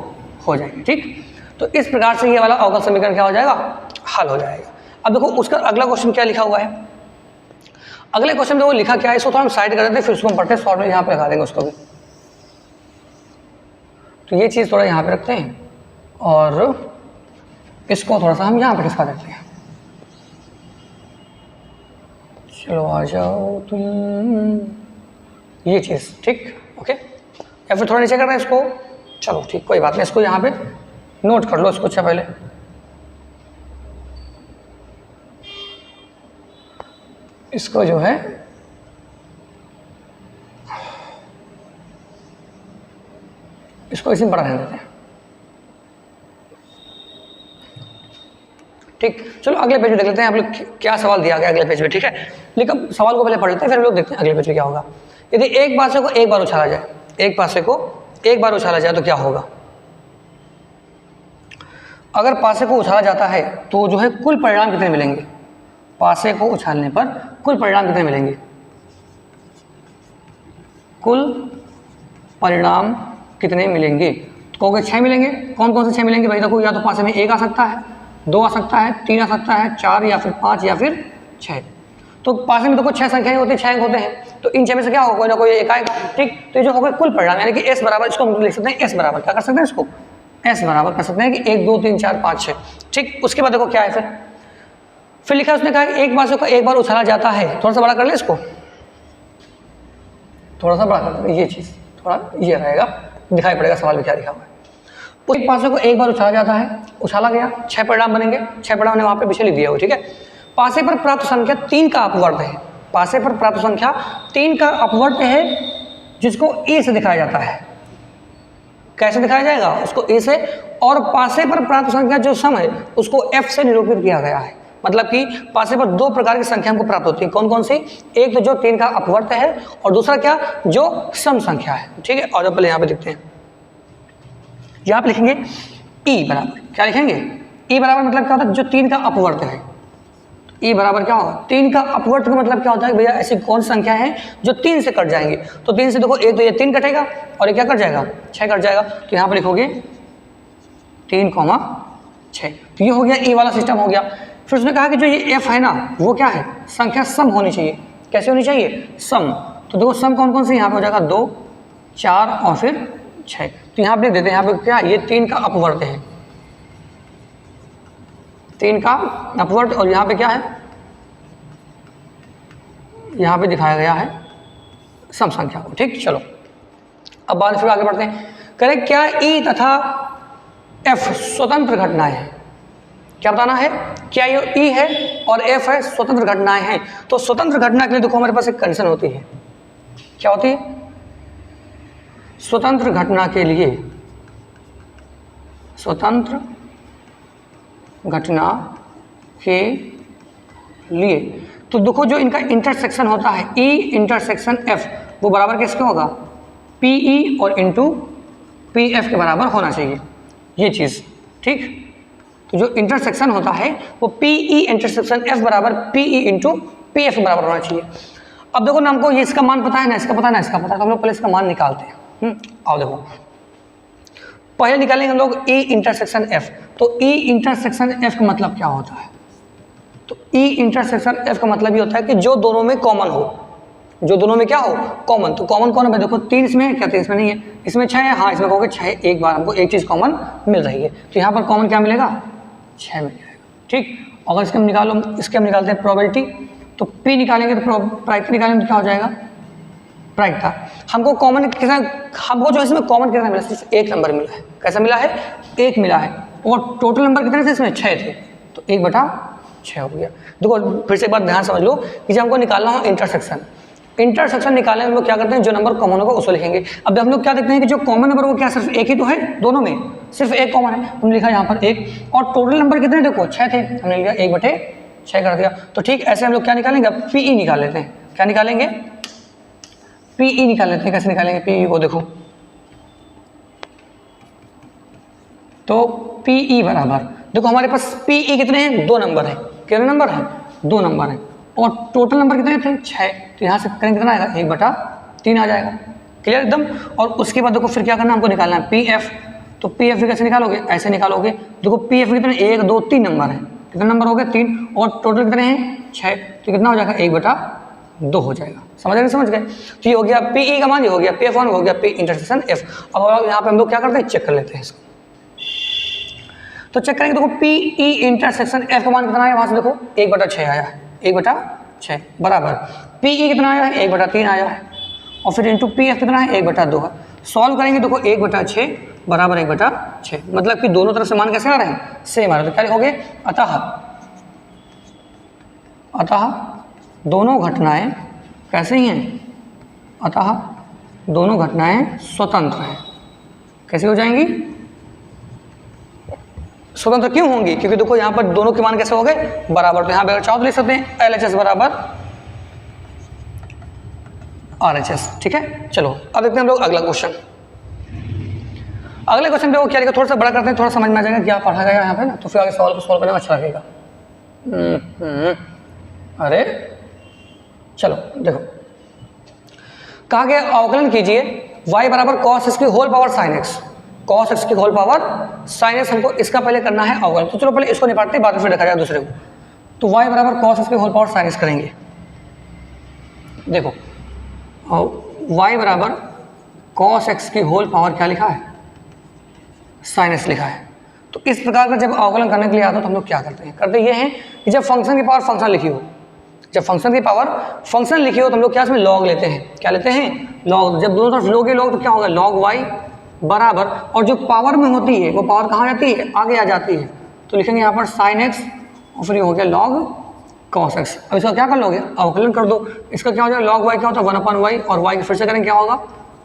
S1: हो जाएगी। ठीक, तो इस प्रकार से ये वाला अवकल समीकरण क्या हो जाएगा हल हो जाएगा। अब देखो उसका अगला क्वेश्चन क्या लिखा हुआ है, अगले क्वेश्चन में वो लिखा क्या है, इसको थोड़ा हम साइड कर देते हैं, फिर उसको हम पढ़ते हैं, शॉर्ट में यहाँ पे लगा देंगे उसको भी। तो ये चीज़ थोड़ा यहाँ पे रखते हैं और इसको थोड़ा सा हम यहाँ पे खिसका देते हैं। चलो आ जाओ तुम, ये चीज़ ठीक, ओके। या फिर थोड़ा नीचे करना है इसको, चलो ठीक, कोई बात नहीं, इसको यहाँ पे नोट कर लो इसको अच्छा पहले। इसको जो है इसको इसी में बड़ा रहने देते हैं, ठीक। चलो अगले पेज में देख लेते हैं आप लोग क्या सवाल दिया गया अगले पेज में, ठीक है। लेकिन सवाल को पहले पढ़ लेते हैं, फिर हम लोग देखते हैं अगले पेज में क्या होगा। यदि एक पासे को एक बार उछाला जाए, एक पासे को एक बार उछाला जाए तो क्या होगा। अगर पासे को उछाला जाता है तो जो है कुल परिणाम कितने मिलेंगे, पासे को उछालने पर कुल परिणाम कितने मिलेंगे, कुल परिणाम कितने मिलेंगे। तो कहोगे 6 मिलेंगे। कौन कौन से 6 मिलेंगे भाई, देखो या तो पासे में 1 आ सकता है, 2 आ सकता है, 3 आ सकता है, 4 या फिर 5 या फिर 6। तो पासे में देखो 6 संख्याएं होती हैं, 6 अंक होते हैं, तो इन 6 में से क्या होगा, कोई ना कोई एक आएगा, ठीक। तो ये जो होगा कुल परिणाम, यानी कि एस बराबर, इसको हम लिख सकते हैं एस बराबर, क्या कर सकते हैं इसको, एस बराबर कर सकते हैं कि 1 2 3 4 5 6, ठीक। उसके बाद देखो क्या है, फिर लिखा उसने कहा कि एक पासे को एक बार उछाला जाता है, थोड़ा सा बड़ा कर ले इसको, थोड़ा सा बड़ा कर ले, ये चीज़ थोड़ा ये रहेगा, दिखाई पड़ेगा सवाल में क्या लिखा हुआ है। एक पासे को एक बार उछाला जाता है, उछाला गया, 6 परिणाम बनेंगे, 6 परिणाम ने वहाँ पे पीछे लिख दिया हो, ठीक है। पासे पर प्राप्त संख्या 3 का अपवर्त है, पासे पर प्राप्त संख्या 3 का अपवर्त है, जिसको ए से दिखाया जाता है। कैसे दिखाया जाएगा उसको, ए से, और पासे पर प्राप्त संख्या जो सम है उसको एफ से निरूपित किया गया है। मतलब कि पासे पर 2 प्रकार की संख्या हमको प्राप्त होती है, कौन कौन सी, एक तो जो 3 का अपवर्त है और दूसरा क्या, जो सम संख्या है, ठीक है। और पहले यहाँ पे देखते हैं, यहाँ पे लिखेंगे ई बराबर, क्या लिखेंगे, ई बराबर मतलब क्या होता है, जो 3 का अपवर्त है। ई बराबर क्या होगा, 3 का अपवर्त का मतलब क्या होता है भैया, ऐसी कौन संख्या है जो 3 से कट जाएंगे। तो 3 से देखो, एक तो ये 3 कटेगा और ये क्या कट जाएगा, 6 कट जाएगा। तो यहाँ पर लिखोगे 3, 6, तो ये हो गया ई वाला सिस्टम हो गया। फिर उसने कहा कि जो ये एफ है ना, वो क्या है, संख्या सम होनी चाहिए। कैसे होनी चाहिए, सम। तो देखो सम कौन कौन से यहाँ पे हो जाएगा, 2 4 और फिर 6। तो यहाँ पे लिख देते हैं, यहाँ पे क्या, ये 3 का अपवर्त है, 3 का अपवर्त, और यहाँ पे क्या है, यहाँ पे दिखाया गया है सम संख्या को, ठीक। चलो अब बाद फिर आगे बढ़ते हैं, करें क्या ई तथा एफ स्वतंत्र घटनाएं हैं। क्या बताना है, क्या ये ई है और एफ है, स्वतंत्र घटनाएं हैं। तो स्वतंत्र घटना के लिए देखो हमारे पास एक कंडीशन होती है, क्या होती है, स्वतंत्र घटना के लिए, स्वतंत्र घटना के लिए, तो देखो जो इनका इंटरसेक्शन होता है, ई इंटरसेक्शन एफ, वो बराबर किसके होगा, पी ई और इंटू पी एफ के बराबर होना चाहिए, ये चीज़, ठीक। तो जो इंटरसेक्शन होता है वो पी ई इंटरसेक्शन एफ बराबर P E into P F के बराबर होना चाहिए। अब देखो ना, हमको ये इसका मान पता है ना, इसका पता है ना, इसका पता है, तो हम लोग पहले इसका मान निकालते हैं। आओ देखो, पहले निकालेंगे हम लोग ई इंटरसेक्शन एफ। तो ई इंटरसेक्शन एफ का मतलब क्या होता है, तो ई इंटरसेक्शन एफ का मतलब ये होता है कि जो दोनों में कॉमन हो, जो दोनों में क्या हो, कॉमन। तो कॉमन कौन है, देखो 3 इसमें है, क्या 3 इसमें नहीं है, इसमें 6 है, हाँ इसमें कहोगे 6, एक बार हमको एक चीज़ कॉमन मिल रही है, तो यहाँ पर कॉमन क्या मिलेगा, 6 मिल जाएगा, ठीक। अगर इसके हम निकालते हैं प्रोबेबिलिटी, तो P निकालेंगे तो प्रायिकता निकालेंगे तो क्या हो जाएगा, प्रायिकता। हमको कॉमन कितना, हमको जो इसमें कॉमन कितना मिला, सिर्फ 1 नंबर मिला है। कैसा मिला है, 1 मिला है, और टोटल नंबर कितने थे इसमें, 6 थे, तो 1/6 हो गया। देखो फिर से एक बात ध्यान समझ लो कि जब हमको निकालना हो इंटरसेक्शन निकालने में हम लोग क्या करते हैं, जो नंबर कॉमन होगा उसको लिखेंगे। अब हम लोग क्या देखते हैं कि जो कॉमन नंबर वो क्या, सिर्फ एक ही तो है, दोनों में सिर्फ एक कॉमन है, हमने लिखा यहाँ पर 1, और टोटल नंबर कितने देखो 6 थे, हमने लिखा 1/6 कर दिया। तो ठीक ऐसे हम लोग क्या निकालेंगे, अब पी ई निकाल लेते हैं। क्या निकालेंगे, पी ई निकाल लेते हैं। कैसे निकालेंगे पी ई को, देखो तो पी ई बराबर, देखो हमारे पास पी ई कितने हैं, 2 नंबर है, कितने नंबर है, 2 नंबर है, और टोटल नंबर कितने थे, 6, तो यहाँ से करेंगे कितना आएगा, 1/3 आ जाएगा, क्लियर एकदम। और उसके बाद देखो फिर क्या करना, हमको निकालना है पी एफ। तो पी एफ कैसे निकालोगे, ऐसे निकालोगे, देखो पी एफ कितने, 1 2 3 नंबर है, कितने नंबर हो गए 3, और टोटल कितने हैं 6, तो कितना हो जाएगा 1/2 हो जाएगा। समझ गए, समझ गए। तो ये हो गया पी का मान, ये हो गया PF1, हो गया P इंटरसेक्शन F। अब यहाँ पे हम लोग क्या करते हैं, चेक कर लेते हैं इसको। तो चेक करेंगे, देखो PE इंटरसेक्शन F का मान कितना है, वहां से देखो 1/6 आया है, 1/6 बराबर PE कितना आया है, 1/3 आया है, और फिर इंटू PF कितना है, 1/2 है। सॉल्व करेंगे, देखो 1/6 बराबर 1/6, मतलब कि दोनों तरफ से मान कैसे आ रहे हैं, सेम आ रहे हैं। तो क्या लिखोगे, अतः दोनों घटनाएं कैसे ही हैं, अतः दोनों घटनाएं स्वतंत्र हैं। कैसे हो जाएंगी, स्वतंत्र क्यों होंगी, क्योंकि देखो यहाँ पर दोनों के मान कैसे हो गए, बराबर। तो यहाँ पे अगर चाहो तो लिख सकते हैं LHS बराबर RHS। ठीक है, चलो अब देखते हैं हम लोग अगला क्वेश्चन। अगले क्वेश्चन पे वो क्या लिखा, थोड़ा सा बड़ा करते हैं, थोड़ा समझ में आ जाएगा क्या पढ़ा गया यहाँ पे ना, तो फिर आगे सवाल को सॉल्व करने में अच्छा लगेगा। अरे चलो देखो, कहा गया अवकलन कीजिए y बराबर cos x की whole power sin x, cos x की होल पावर sin x, हमको इसका पहले करना है अवकलन। तो चलो पहले इसको निपटते हैं, बाद में फिर देखा जाएगा दूसरे को। तो y बराबर cos x की होल पावर sin x करेंगे। देखो y बराबर cos x की होल पावर क्या लिखा है, sin x लिखा है। तो इस प्रकार का जब अवकलन करने के लिए आता है तो हम लोग क्या करते हैं, करते ये हैं कि जब फंक्शन की पावर फंक्शन लिखी हो, जब फंक्शन की पावर फंक्शन लिखी हो तो हम लोग क्या इसमें लॉग लेते हैं, क्या लेते हैं, लॉग। जब दोनों तरफ लोगे लॉग तो क्या होगा, log y बराबर, और जो पावर में होती है वो पावर कहाँ जाती है, आगे आ जाती है। तो लिखेंगे यहाँ पर sin x, और फिर ये हो गया log cos x। अब इसका क्या कर लोगे, अवकलन कर दो। इसका क्या हो जाएगा, log y क्या होता है 1/y, और y फिर से करेंगे क्या होगा,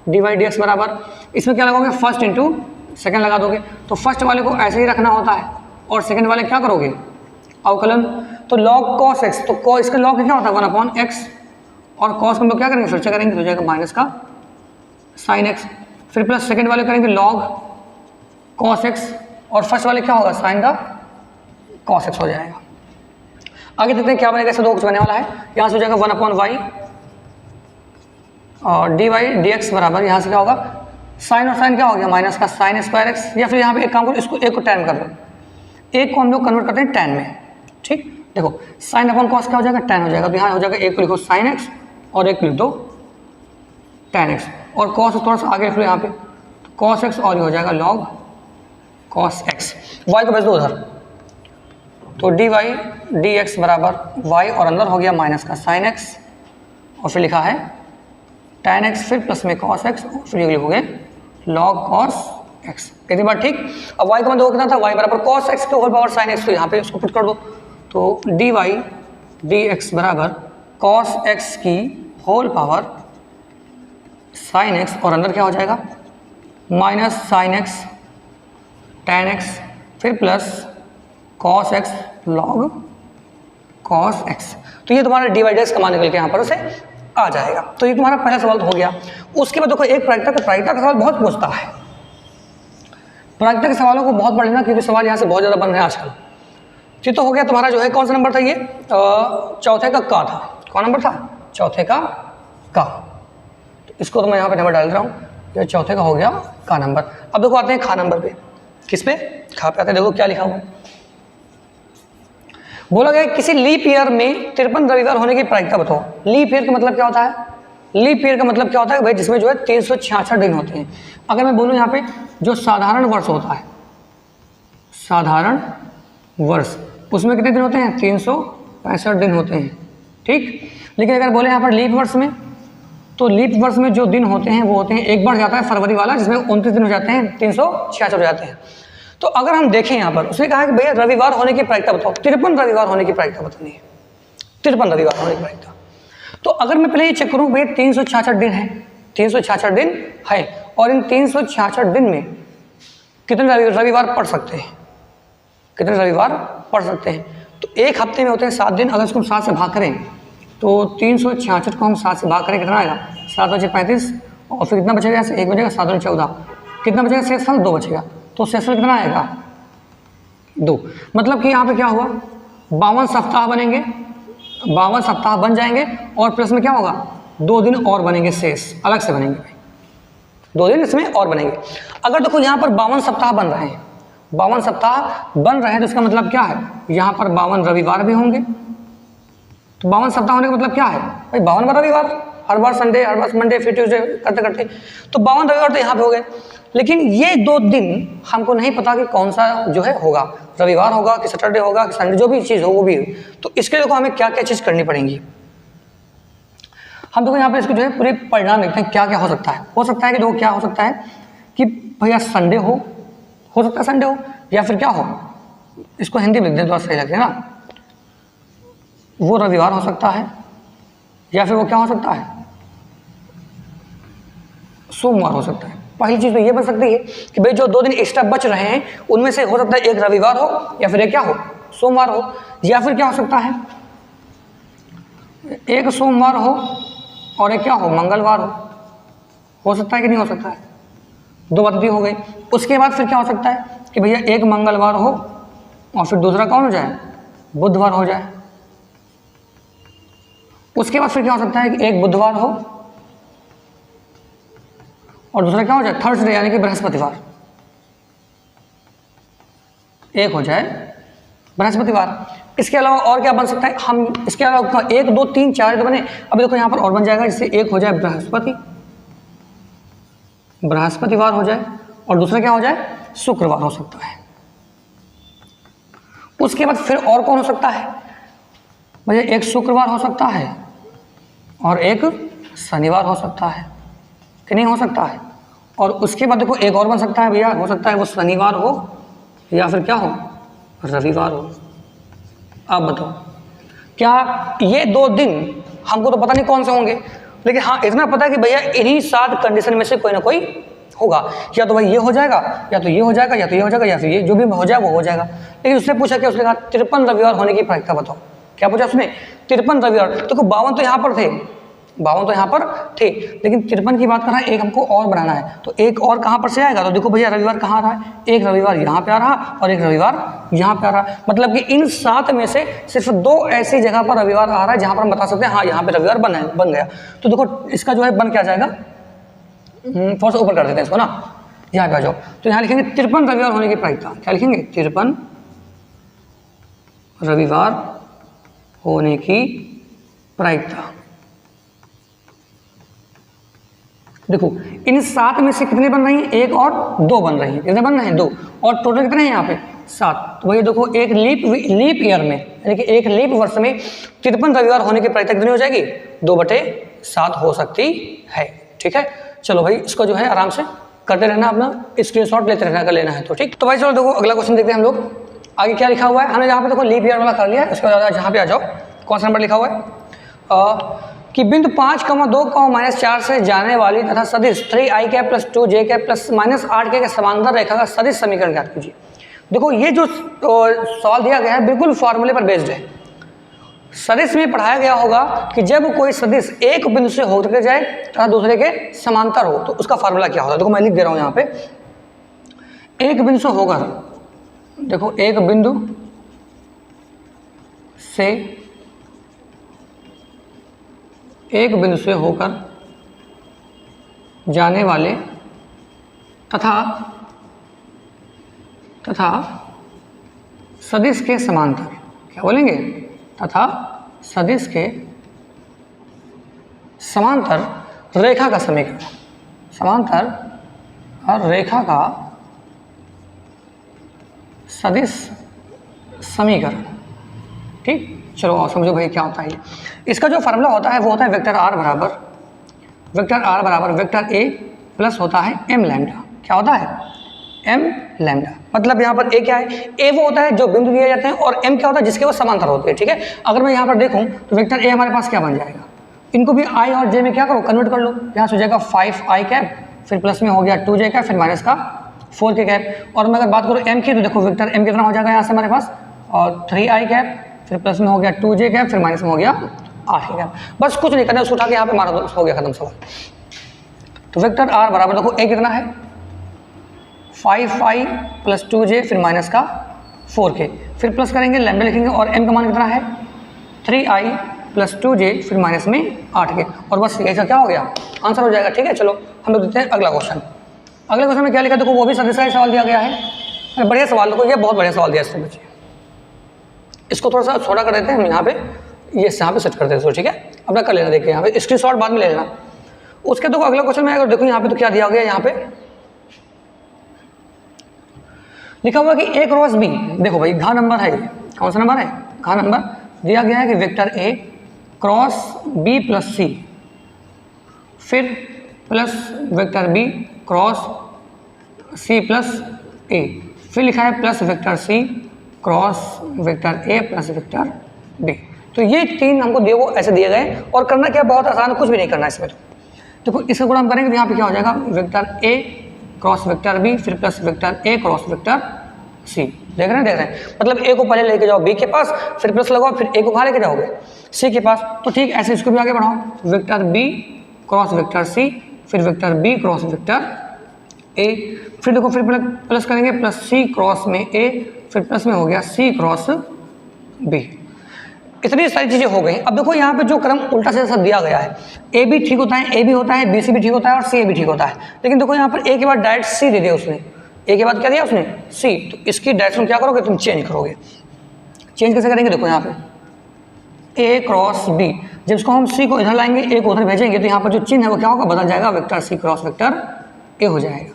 S1: dy dx बराबर, इसमें क्या लगाओगे, फर्स्ट इंटू सेकेंड लगा दोगे। तो फर्स्ट वाले को ऐसे ही रखना होता है, और सेकेंड वाले क्या करोगे, अवकलन। तो log cos x, तो इसका log क्या होता है 1/x, और cos हम लोग क्या करेंगे, फिर से करेंगे, तो जाएगा माइनस का sin x, फिर प्लस सेकेंड वाले करेंगे log cos x, और फर्स्ट वाले क्या होगा, sin का cos x हो जाएगा। आगे देखते हैं क्या बनेगा, ऐसे दो कुछ बनने वाला है। यहाँ से हो जाएगा 1/y और dy dx बराबर, यहाँ से क्या होगा, साइन और साइन क्या हो गया, माइनस का sin स्क्वायर x, या फिर यहाँ पे एक काम करो, इसको एक को tan कर दो, एक को हम लोग कन्वर्ट करते हैं tan में। ठीक, देखो sin अपॉन cos क्या हो जाएगा, tan हो जाएगा। तो यहाँ हो जाएगा, एक को लिखो sin x और एक को लिख दो tan x, और cos थोड़ा सा आगे लिख लो यहाँ पे, तो cos x, और ये हो जाएगा log cos x। y को भेज दो उधर, तो dy dx बराबर y, और अंदर हो गया माइनस का sin x, और फिर लिखा है tan x, फिर प्लस में cos x, और फिर ये लिखोगे log cos x। कितनी बार ठीक। अब y का मान देखो कितना था, y बराबर cos x की होल पावर sin x, तो यहाँ पे उसको पुट कर दो। तो dy dx बराबर cos x की होल पावर sin x, और अंदर क्या हो जाएगा, minus sin x tan x, फिर plus cos x log cos x। तो ये तुम्हारा dy dx का मान निकल के यहाँ पर उसे आ जाएगा। तो ये तुम्हारा पहला सवाल तो हो गया। उसके बाद देखो एक प्रायिकता का सवाल बहुत पूछता है। प्रायिकता के सवालों को बहुत पढ़ लेना, क्योंकि सवाल यहाँ से बहुत ज़्यादा बन रहे हैं आजकल। ये तो हो गया तुम्हारा जो है, कौन सा नंबर था ये, चौथे का था। कौन नंबर था, चौथे का। तो इसको तो मैं यहाँ पे नंबर डाल रहा हूँ, ये चौथे का हो गया का नंबर। अब देखो आते हैं खा नंबर पे। किस पे, खा पे आते हैं। देखो क्या लिखा हुआ, बोला गया किसी लीप ईयर में 53 रविवार होने की प्रायिकता बताओ। लीप ईयर का मतलब क्या होता है, लीप ईयर का मतलब क्या होता है भाई, जिसमें जो है 366 दिन होते हैं। अगर मैं बोलूँ यहाँ पे जो साधारण वर्ष होता है, साधारण वर्ष, उसमें कितने दिन होते हैं, 365 दिन होते हैं। ठीक, लेकिन अगर बोले यहाँ पर लीप वर्ष में, तो लीप वर्ष में जो दिन होते हैं वो होते हैं, एक बढ़ जाता है फरवरी वाला, जिसमें 29 दिन हो जाते हैं, 366 हो जाते हैं। तो अगर हम देखें यहाँ पर, उसने कहा कि भैया रविवार होने की प्रायिकता बताओ, 53 रविवार होने की प्रायिकता बतानी है, 53 रविवार होने की प्रायिकता। तो अगर मैं पहले ये चेक करूँ भैया 366 दिन है, 366 दिन है, और इन 366 दिन में कितने रविवार पढ़ सकते हैं, कितने रविवार पढ़ सकते हैं। तो एक हफ्ते में होते हैं 7 दिन, अगर इसको हम 7 से भाग करें तो 366 को हम 7 से भाग करें, कितना आएगा, 7 बचे 35, और फिर कितना बचेगा, ऐसे 1 बचेगा, 7 और 14, कितना बचेगा, शेषफल 2 बचेगा। तो शेषफल कितना आएगा, 2। मतलब कि यहाँ पे क्या हुआ, 52 सप्ताह बनेंगे, 52 सप्ताह बन जाएंगे, और प्लस में क्या होगा, 2 दिन और बनेंगे, शेष अलग से बनेंगे भाई, 2 दिन इसमें और बनेंगे। अगर देखो यहाँ पर 52 सप्ताह बन रहे हैं, 52 सप्ताह बन रहे हैं तो इसका मतलब क्या है, यहाँ पर 52 रविवार भी होंगे। तो 52 सप्ताह होने का मतलब क्या है भाई, 52 रविवार, हर बार संडे, हर बार मंडे, फिर ट्यूसडे करते करते, तो 52 रविवार तो यहाँ पे हो गए। लेकिन ये 2 दिन हमको नहीं पता कि कौन सा जो है होगा, रविवार होगा कि सैटरडे होगा कि संडे, जो भी चीज़ हो वो भी हो। तो इसके लिए देखो हमें क्या क्या चीज़ करनी पड़ेंगी। हम देखो यहाँ पे इसको जो है पूरे परिणाम देखते हैं क्या क्या हो सकता है। हो सकता है कि देखो क्या हो सकता है कि भैया संडे हो सकता है संडे हो, या फिर क्या हो, इसको हिंदी में लिख दें तो सही लगेगा ना, वो रविवार हो सकता है, या फिर वो क्या हो सकता है, सोमवार हो सकता है। पहली चीज़ तो ये बन सकती है कि भाई जो 2 दिन एक्स्ट्रा बच रहे हैं उनमें से हो सकता है एक रविवार हो, या फिर एक क्या हो, सोमवार हो, या फिर क्या हो सकता है, एक सोमवार हो और एक क्या हो, मंगलवार हो सकता है कि नहीं हो सकता है, 2 बात भी हो गई। उसके बाद फिर क्या हो सकता है कि भैया एक मंगलवार हो और फिर दूसरा कौन हो जाए, बुधवार हो जाए। उसके बाद फिर क्या हो सकता है कि एक बुधवार हो और दूसरा क्या हो जाए, थर्सडे यानी कि बृहस्पतिवार, एक हो जाए बृहस्पतिवार। इसके अलावा और क्या बन सकता है, हम इसके अलावा 1 2 3 4 तो बने, अब देखो यहाँ पर और बन जाएगा, जिससे एक हो जाए बृहस्पतिवार हो जाए और दूसरा क्या हो जाए, शुक्रवार हो सकता है। उसके बाद फिर और कौन हो सकता है भैया, एक शुक्रवार हो सकता है और एक शनिवार हो सकता है कि नहीं हो सकता है। और उसके बाद देखो एक और बन सकता है भैया, हो सकता है वो शनिवार हो या फिर क्या हो, रविवार हो। आप बताओ क्या ये 2 दिन हमको तो पता नहीं कौन से होंगे, लेकिन हाँ इतना पता है कि भैया इन्हीं 7 कंडीशन में से कोई ना कोई होगा, या तो भाई ये हो जाएगा, या तो ये हो जाएगा, या तो ये हो जाएगा, या फिर ये जो भी हो जाए वो हो जाएगा। लेकिन उसने पूछा कि उसने कहा 53 रविवार होने की प्रायिकता बताओ। क्या पूछा उसने, 53 रविवार। देखो 52 तो यहाँ पर थे, 52 तो यहाँ पर थे, लेकिन 53 की बात कर रहा है, एक हमको और बनाना है। तो एक और कहाँ पर से आएगा, तो देखो भैया रविवार कहाँ आ रहा है, एक रविवार यहाँ पे आ रहा और एक रविवार यहाँ पे आ रहा है। मतलब कि इन 7 में से सिर्फ 2 ऐसी जगह पर रविवार आ रहा है जहाँ पर हम बता सकते हैं हाँ यहाँ पे रविवार बन गया। तो देखो इसका जो है बन क्या जाएगा, थोड़ा सा ऊपर कर देते हैं इसको ना, यहाँ पे आ जाओ। तो यहाँ लिखेंगे 53 रविवार होने की प्रायिकता। क्या लिखेंगे, 53 रविवार होने की प्रायिकता। देखो इन 7 में से कितने बन रही हैं, 1 और 2 बन रही हैं। कितने बन रहे हैं, 2, और टोटल कितने हैं यहाँ पे 7। तो वही देखो एक लीप ईयर में यानी कि एक लीप वर्ष में 53 रविवार होने की प्रायिकता कितनी हो जाएगी, 2/7 हो सकती है। ठीक है, चलो भाई इसको जो है आराम से करते रहना, अपना स्क्रीनशॉट लेते रहना अगर लेना है तो। ठीक, तो भाई चलो देखो अगला क्वेश्चन देखते हैं हम लोग। आगे क्या लिखा हुआ है, हमने यहाँ पे देखो लीप ईयर वाला कर लिया है। इसके बाद जहाँ पे आ जाओ, कौन सा नंबर लिखा हुआ है कि बिंदु 5,2, -4 से जाने वाली तथा सदिश 3i + 2j + -8k के समांतर रेखा का सदिश समीकरण ज्ञात कीजिए। देखो ये जो सवाल दिया गया है बिल्कुल फॉर्मूले पर बेस्ड है। सदिश में पढ़ाया गया होगा कि जब कोई सदिश एक बिंदु से होकर जाए तथा दूसरे के समांतर हो तो उसका फार्मूला क्या होता है। देखो मैं लिख दे रहा हूँ यहाँ पे, एक बिंदु से होकर, देखो एक बिंदु से होकर जाने वाले तथा सदिश के समांतर, क्या बोलेंगे, तथा सदिश के समांतर रेखा का समीकरण, समांतर और रेखा का सदिश समीकरण। ठीक, चलो और समझो भाई क्या होता है। इसका जो फार्मूला होता है वो होता है वेक्टर आर बराबर वेक्टर ए प्लस होता है m लैम्डा। क्या होता है, m लैम्डा। मतलब यहाँ पर ए क्या है, ए वो होता है जो बिंदु दिए जाते हैं और m क्या होता है जिसके वो समांतर होते हैं। ठीक है, अगर मैं यहाँ पर देखूँ तो वेक्टर ए हमारे पास क्या बन जाएगा, इनको भी i और j में क्या करो, कन्वर्ट कर लो। यहाँ से हो जाएगा 5i फिर प्लस में हो गया 2j फिर माइनस का 4k। और मैं अगर बात करूँ m की तो देखो वेक्टर m कितना हो जाएगा यहाँ से हमारे पास, और 3i फिर प्लस में हो गया 2j फिर माइनस में हो गया 8k। बस कुछ नहीं करना, उसको उठा के यहाँ पे मार दो, हो गया खत्म सवाल। तो वेक्टर r बराबर देखो a कितना है 5i + 2j फिर माइनस का 4k, फिर प्लस करेंगे लैम्डा लिखेंगे और m का मान कितना है 3i + 2j फिर माइनस में 8k। और बस ऐसा क्या हो गया, आंसर हो जाएगा। ठीक है, चलो हम लोग देखते हैं अगला क्वेश्चन। अगले क्वेश्चन में क्या लिखा, देखो वो भी सदिश का सवाल दिया गया है। बढ़िया सवाल देखो, ये बहुत बढ़िया सवाल दिया इसने बच्चे। इसको थोड़ा सा छोटा कर देते हैं हम यहाँ पे, ये यहाँ पे सेट कर देते हैं, ठीक है। अपना कर लेना, देखिए यहाँ पे स्क्रीनशॉट बाद में ले लेना। उसके तो अगला क्वेश्चन में अगर देखो यहाँ पे तो क्या दिया गया, यहाँ पे लिखा हुआ कि a क्रॉस b, देखो भाई घा नंबर है, कौन सा नंबर है, घा नंबर दिया गया है कि vector a cross b plus c, फिर plus vector b cross c plus a, फिर लिखा है plus vector c cross vector a plus vector b। तो ये तीन हमको दिए, वो ऐसे दिए गए और करना क्या बहुत आसान है, कुछ भी नहीं करना इसमें। तो देखो इसका गुणा हम करेंगे तो यहाँ पे क्या हो जाएगा, vector a cross vector b फिर plus vector a cross vector c। देख रहे हैं, मतलब a को पहले लेके जाओ b के पास, फिर प्लस लगाओ, फिर a को कहाँ लेके जाओगे, c के पास। तो ठीक ऐसे इसको भी आगे बढ़ाओ, vector b cross vector c फिर vector b cross vector a, फिर देखो फिर प्लस करेंगे, प्लस c क्रॉस में a फिर प्लस में हो गया c क्रॉस b। इतनी सारी चीज़ें हो गई। अब देखो यहाँ पे जो क्रम उल्टा से सब दिया गया है, ए भी ठीक होता है, ए भी होता है, बी सी भी ठीक होता है और सी ए भी ठीक होता है। लेकिन देखो यहाँ पर ए के बाद डायरेक्ट सी दे दिया उसने, ए के बाद क्या दिया उसने, सी। तो इसकी डायरेक्शन क्या करोगे तुम, चेंज करोगे। चेंज कैसे करेंगे, देखो यहाँ पे ए क्रॉस बी, जब इसको हम सी को इधर लाएंगे, ए को उधर भेजेंगे, तो यहाँ पर जो चिन्ह है वो क्या होगा, बदल जाएगा, vector c cross vector a हो जाएगा,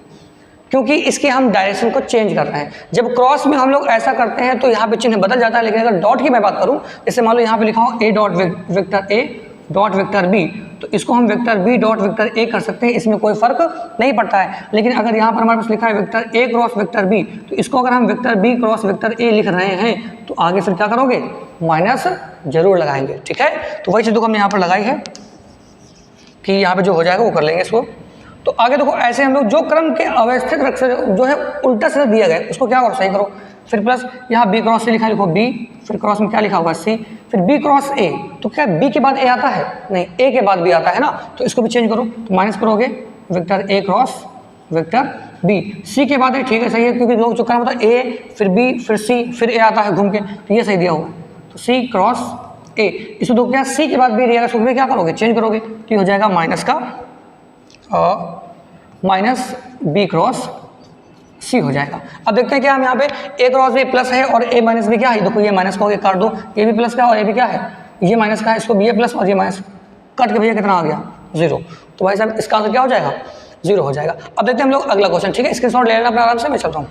S1: क्योंकि इसके हम डायरेक्शन को चेंज कर रहे हैं। जब क्रॉस में हम लोग ऐसा करते हैं तो यहाँ पे चिन्ह बदल जाता है, लेकिन अगर डॉट की मैं बात करूँ, जैसे मान लो यहाँ पे लिखा हो a dot vector a dot vector b, तो इसको हम vector b dot vector a कर सकते हैं, इसमें कोई फर्क नहीं पड़ता है। लेकिन अगर यहाँ पर हमारे पास लिखा है वेक्टर ए क्रॉस वेक्टर बी, तो इसको अगर हम vector b cross vector a लिख रहे हैं तो आगे फिर क्या करोगे, माइनस जरूर लगाएंगे, ठीक है। तो वही चीज़ तो हमने यहाँ पर लगाई है कि यहाँ पर जो हो जाएगा वो कर लेंगे इसको। तो आगे देखो ऐसे हम लोग जो क्रम के अव्यवस्थित रख से जो है उल्टा से दिया गया उसको क्या करो, सही करो। फिर प्लस यहाँ बी क्रॉस से लिखा, लिखो बी, फिर क्रॉस में क्या लिखा होगा सी, फिर बी क्रॉस ए, तो क्या बी के बाद ए आता है, नहीं ए के बाद बी आता है ना, तो इसको भी चेंज करो, तो माइनस करोगे वेक्टर ए क्रॉस वेक्टर बी, सी के बाद ए, ठीक है सही है, क्योंकि लोग जो क्रम होता है ए फिर बी फिर सी फिर ए आता है घूम के, तो ये सही दिया होगा। तो सी क्रॉस ए, इसको तो क्या सी के बाद बी रहेगा, उसमें क्या करोगे, चेंज करोगे, तो हो जाएगा माइनस का माइनस बी क्रॉस सी हो जाएगा। अब देखते हैं क्या हम यहाँ पे ए क्रॉस बी प्लस है और ए माइनस बी क्या है, देखो ये माइनस को काट दो, ए भी प्लस का और ए भी क्या है, ये माइनस का है, इसको बी ए प्लस और ये माइनस कट के भैया कितना आ गया, 0। तो भाई साहब इसका आंसर क्या हो जाएगा, 0 हो जाएगा। अब देखते हैं हम लोग अगला क्वेश्चन, ठीक है, स्क्रीनशॉट ले लेना अपना आराम से, मैं चलता हूँ।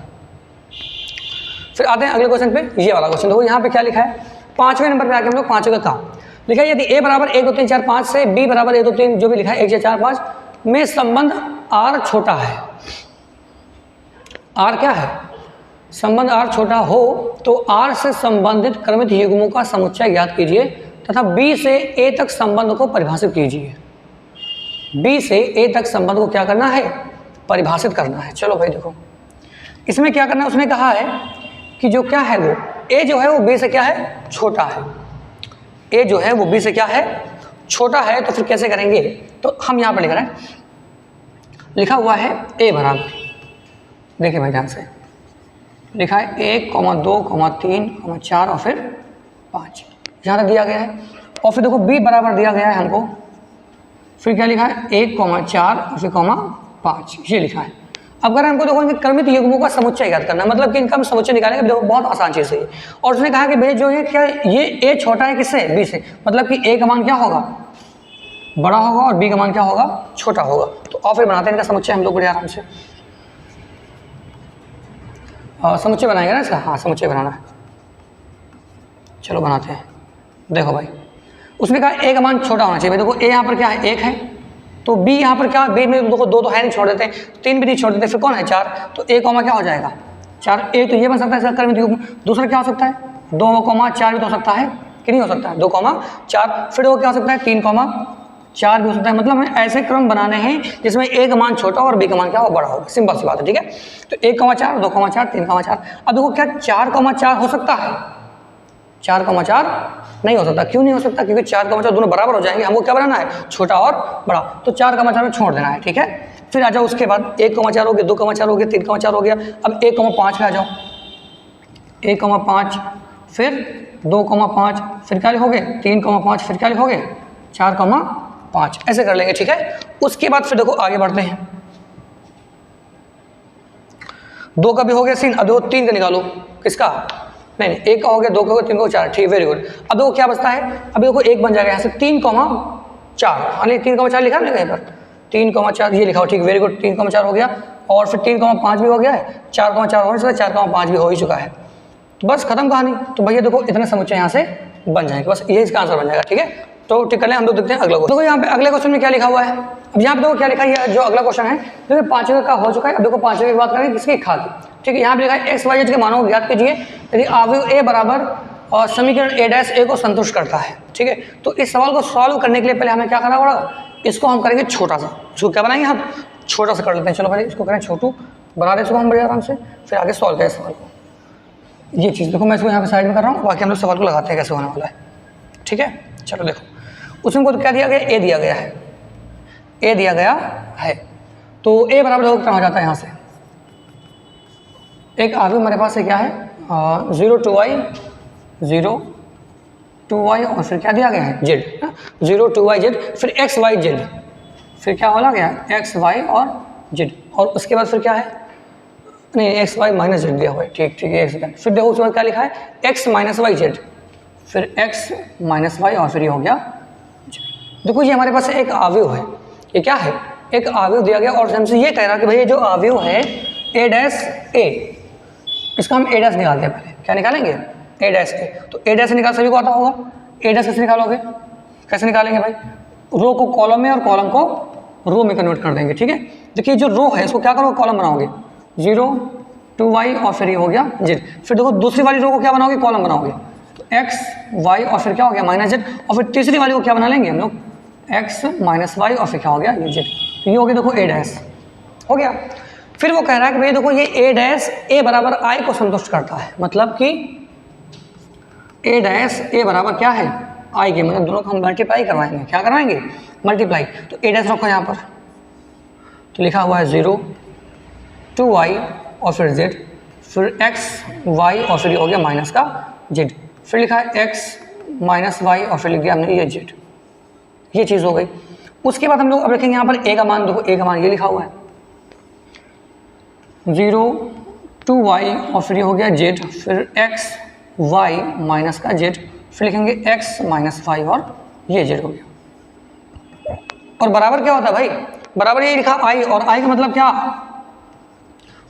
S1: फिर आते हैं अगले क्वेश्चन पे, ये वाला क्वेश्चन देखो यहाँ पे क्या लिखा है, 5वें नंबर पे आके हम लोग 5 का काम लिखा है, यदि ए बराबर 1 2 3 4 5 से बी बराबर 1 2 3 जो भी लिखा है 1 6 4 5 में संबंध आर छोटा है, आर क्या है, संबंध आर छोटा हो तो आर से संबंधित क्रमित युग्मों का समुच्चय ज्ञात कीजिए तथा बी से ए तक संबंध को परिभाषित कीजिए। बी से ए तक संबंध को क्या करना है, परिभाषित करना है। चलो भाई देखो इसमें क्या करना है, उसने कहा है कि जो क्या है वो ए जो है वो बी से क्या है, छोटा है, ए जो है वो बी से क्या है, छोटा है। तो फिर कैसे करेंगे, तो हम यहाँ पर लिख रहे हैं, लिखा हुआ है ए बराबर, देखिए भाई ध्यान से लिखा है 1, 2, 3, 4 और फिर 5 यहाँ तक दिया गया है। और फिर देखो बी बराबर दिया गया है हमको, फिर क्या लिखा है 1, 4 और फिर 5 ये लिखा है। अब अगर हमको देखो इनके क्रमित युग्मों का समुच्चय ज्ञात करना है, मतलब कि इनका हम समुच्चय निकालेंगे, देखो बहुत आसान चीज़ है। और उसने कहा कि भाई जो ये क्या ये ए छोटा है किससे, बी से, मतलब कि ए का मान क्या होगा, बड़ा होगा और बी का मान क्या होगा, छोटा होगा। तो और फिर बनाते हैं इनका समुच्चय हम लोग बड़े आराम से, समुच्चय बनाएंगे ना इसका, हाँ समुच्चय बनाना है, चलो बनाते हैं। देखो भाई उसने कहा ए का मान छोटा होना चाहिए, देखो ए यहाँ पर क्या है 1 है, तो बी यहाँ पर क्या, बी में देखो 2 तो है नहीं, छोड़ देते हैं, 3 भी नहीं छोड़ देते, फिर कौन है 4, तो ए कॉमा क्या हो जाएगा 4, ए तो ये बन सकता है इसका क्रमित युग्म। दूसरा क्या हो सकता है 2, 4 भी तो हो सकता है कि नहीं हो सकता है, 2, 4, फिर वो क्या हो सकता है 3, 4 भी हो सकता है। मतलब हमें ऐसे क्रम बनाने हैं जिसमें ए का मान छोटा और बी का मान क्या हो, बड़ा होगा, सिंपल सी बात है, ठीक है। तो 1, 4, 2, 4, 3, 4, अब देखो क्या 4, 4 हो सकता है, 4, 4 नहीं हो सकता, क्यों नहीं हो सकता, क्योंकि 4, 4 दोनों बराबर हो जाएंगे, हमको क्या बनाना है, छोटा और बड़ा, तो 4, 4 में छोड़ देना है, ठीक है। फिर आ जाओ उसके बाद 1, 4 हो गया, 2, 4 हो गया, 3, 4 हो गया। अब 1, 5 पे आ जाओ, 1, 5 फिर 2, 5 फिर क्या लिखोगे, 3, 5 फिर क्या लिखोगे, 4, 5 ऐसे कर लेंगे, ठीक है। उसके बाद फिर देखो आगे बढ़ते हैं, 2 का भी हो गया सीन। अब देखो 3 का निकालो, किसका, नहीं नहीं 1 का हो गया, 2 का हो गया, 3 का 4, ठीक, वेरी गुड। अब देखो क्या बचता है, अब देखो 1 बन जाएगा यहाँ से 3,4, यानी 3,4 लिखा है कहीं पर, 3,4 ये लिखा हो, ठीक, वेरी गुड, 3,4 हो गया, और फिर 3,5 भी हो गया है, 4,4 हो चुका है, 4,5 भी हो ही चुका है, तो बस खत्म कहानी। तो भैया देखो इतने समुच्चय यहाँ से बन जाएंगे, बस ये इसका आंसर बन जाएगा, ठीक है। तो ठीक कर लें, हम लोग देखते हैं अगला क्वेश्चन। देखो यहाँ पे अगले क्वेश्चन में क्या लिखा हुआ है, अब यहाँ पे देखो क्या लिखा है, जो अगला क्वेश्चन है, देखो 5वें का हो चुका है। अब देखो 5वें की बात करेंगे, किसकी, खा की, ठीक है। यहाँ पे लिखा है एक्स वाई जेड के मानों को ज्ञात कीजिए यदि अवयव ए बराबर और समीकरण ए डैश ए को संतुष्ट करता है, ठीक है। तो इस सवाल को सॉल्व करने के लिए पहले हमें क्या करना पड़ेगा, इसको हम करेंगे छोटा सा, इसको क्या बनाएंगे हम, छोटा सा कर लेते हैं। चलो पहले इसको करें छोटू, बना दें इसको हम बड़े आराम से, फिर आगे सॉल्व करें सवाल को। ये चीज़ देखो मैं इसको यहाँ पे साइड में कर रहा हूँ, बाकी हम लोग सवाल को लगाते हैं कैसे होने वाला है, ठीक है। चलो देखो उसमें को क्या दिया गया, ए दिया गया है, ए दिया गया है, तो ए बराबर कितना हो जाता है यहाँ से, एक आगे हमारे पास है क्या है 0 2 y और फिर क्या दिया गया है z, 0 2 y z, फिर x y z, फिर क्या होला गया x y और z, और उसके बाद फिर क्या है, नहीं x y माइनस z दिया हुआ है, ठीक ठीक है। फिर देखो उसके बाद क्या लिखा है x माइनस वाई जेड, फिर x माइनस वाई और फिर ये हो गया z। देखो ये हमारे पास एक अवयव है, ये क्या है, एक अवयव दिया गया और हमसे ये कह रहा कि भाई जो अवयव है a डैश a, इसका हम a डैश निकालते हैं, पहले क्या निकालेंगे a डैश a, तो a डैश निकाल सभी को आता होगा, a डैश कैसे निकालोगे, कैसे निकालेंगे भाई, रो को कॉलम में और कॉलम को रो में कन्वर्ट कर देंगे, ठीक है। देखिए जो रो है इसको क्या करोगे, कॉलम बनाओगे, 0 2 y और फिर ये हो गया z, फिर देखो दूसरी वाली रो को क्या बनाओगे, कॉलम बनाओगे, तो x y और फिर क्या हो गया माइनस z, और फिर तीसरी वाली को क्या बना लेंगे हम लोग x माइनस वाई और फिर क्या हो गया ये z, ये हो गया देखो a डैश हो गया। फिर वो कह रहा है कि भाई देखो ये a डैश a बराबर i को संतुष्ट करता है, मतलब कि a डैश a बराबर क्या है i के, मतलब दोनों को हम मल्टीप्लाई करवाएंगे, क्या करवाएंगे मल्टीप्लाई, तो a डैश रखो यहाँ पर, तो लिखा हुआ है 0 2 y और फिर z, फिर x y और फिर ये हो गया माइनस का z, फिर लिखा है x माइनस वाई और फिर लिख दिया हमने ये z, ये चीज़ हो गई। उसके बाद हम लोग अब रखेंगे यहाँ पर a का मान, देखो a का मान ये लिखा हुआ है 0 2 y और फिर ये हो गया z, फिर x y माइनस का z, फिर लिखेंगे x माइनस वाई और ये z हो गया। और बराबर क्या होता है भाई, बराबर ये लिखा i, और i का मतलब क्या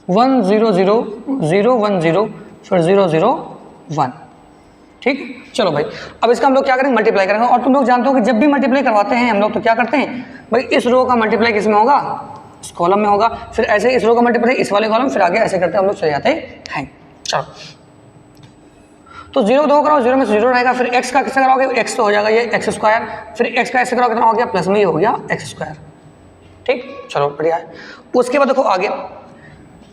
S1: 1 0 0 0 1 0 फिर 0 0 1, ठीक। चलो भाई अब इसका हम लोग क्या करेंगे मल्टीप्लाई करेंगे, और तुम लोग जानते हो कि जब भी मल्टीप्लाई करवाते हैं हम लोग तो क्या करते हैं भाई, इस रो का मल्टीप्लाई किस में होगा, इस कॉलम में होगा, फिर ऐसे इस रो का मल्टीप्लाई इस वाले कॉलम, फिर आगे ऐसे करते हम लोग चले जाते हैं। चलो तो 0 2 कराओ, 0 में 0 रहेगा, फिर x का किससे कराओगे, x तो हो जाएगा ये x स्क्वायर, फिर x का ऐसे कराओ कितना हो गया प्लस में ये हो गया x स्क्वायर, ठीक। चलो बढ़िया है। उसके बाद देखो आगे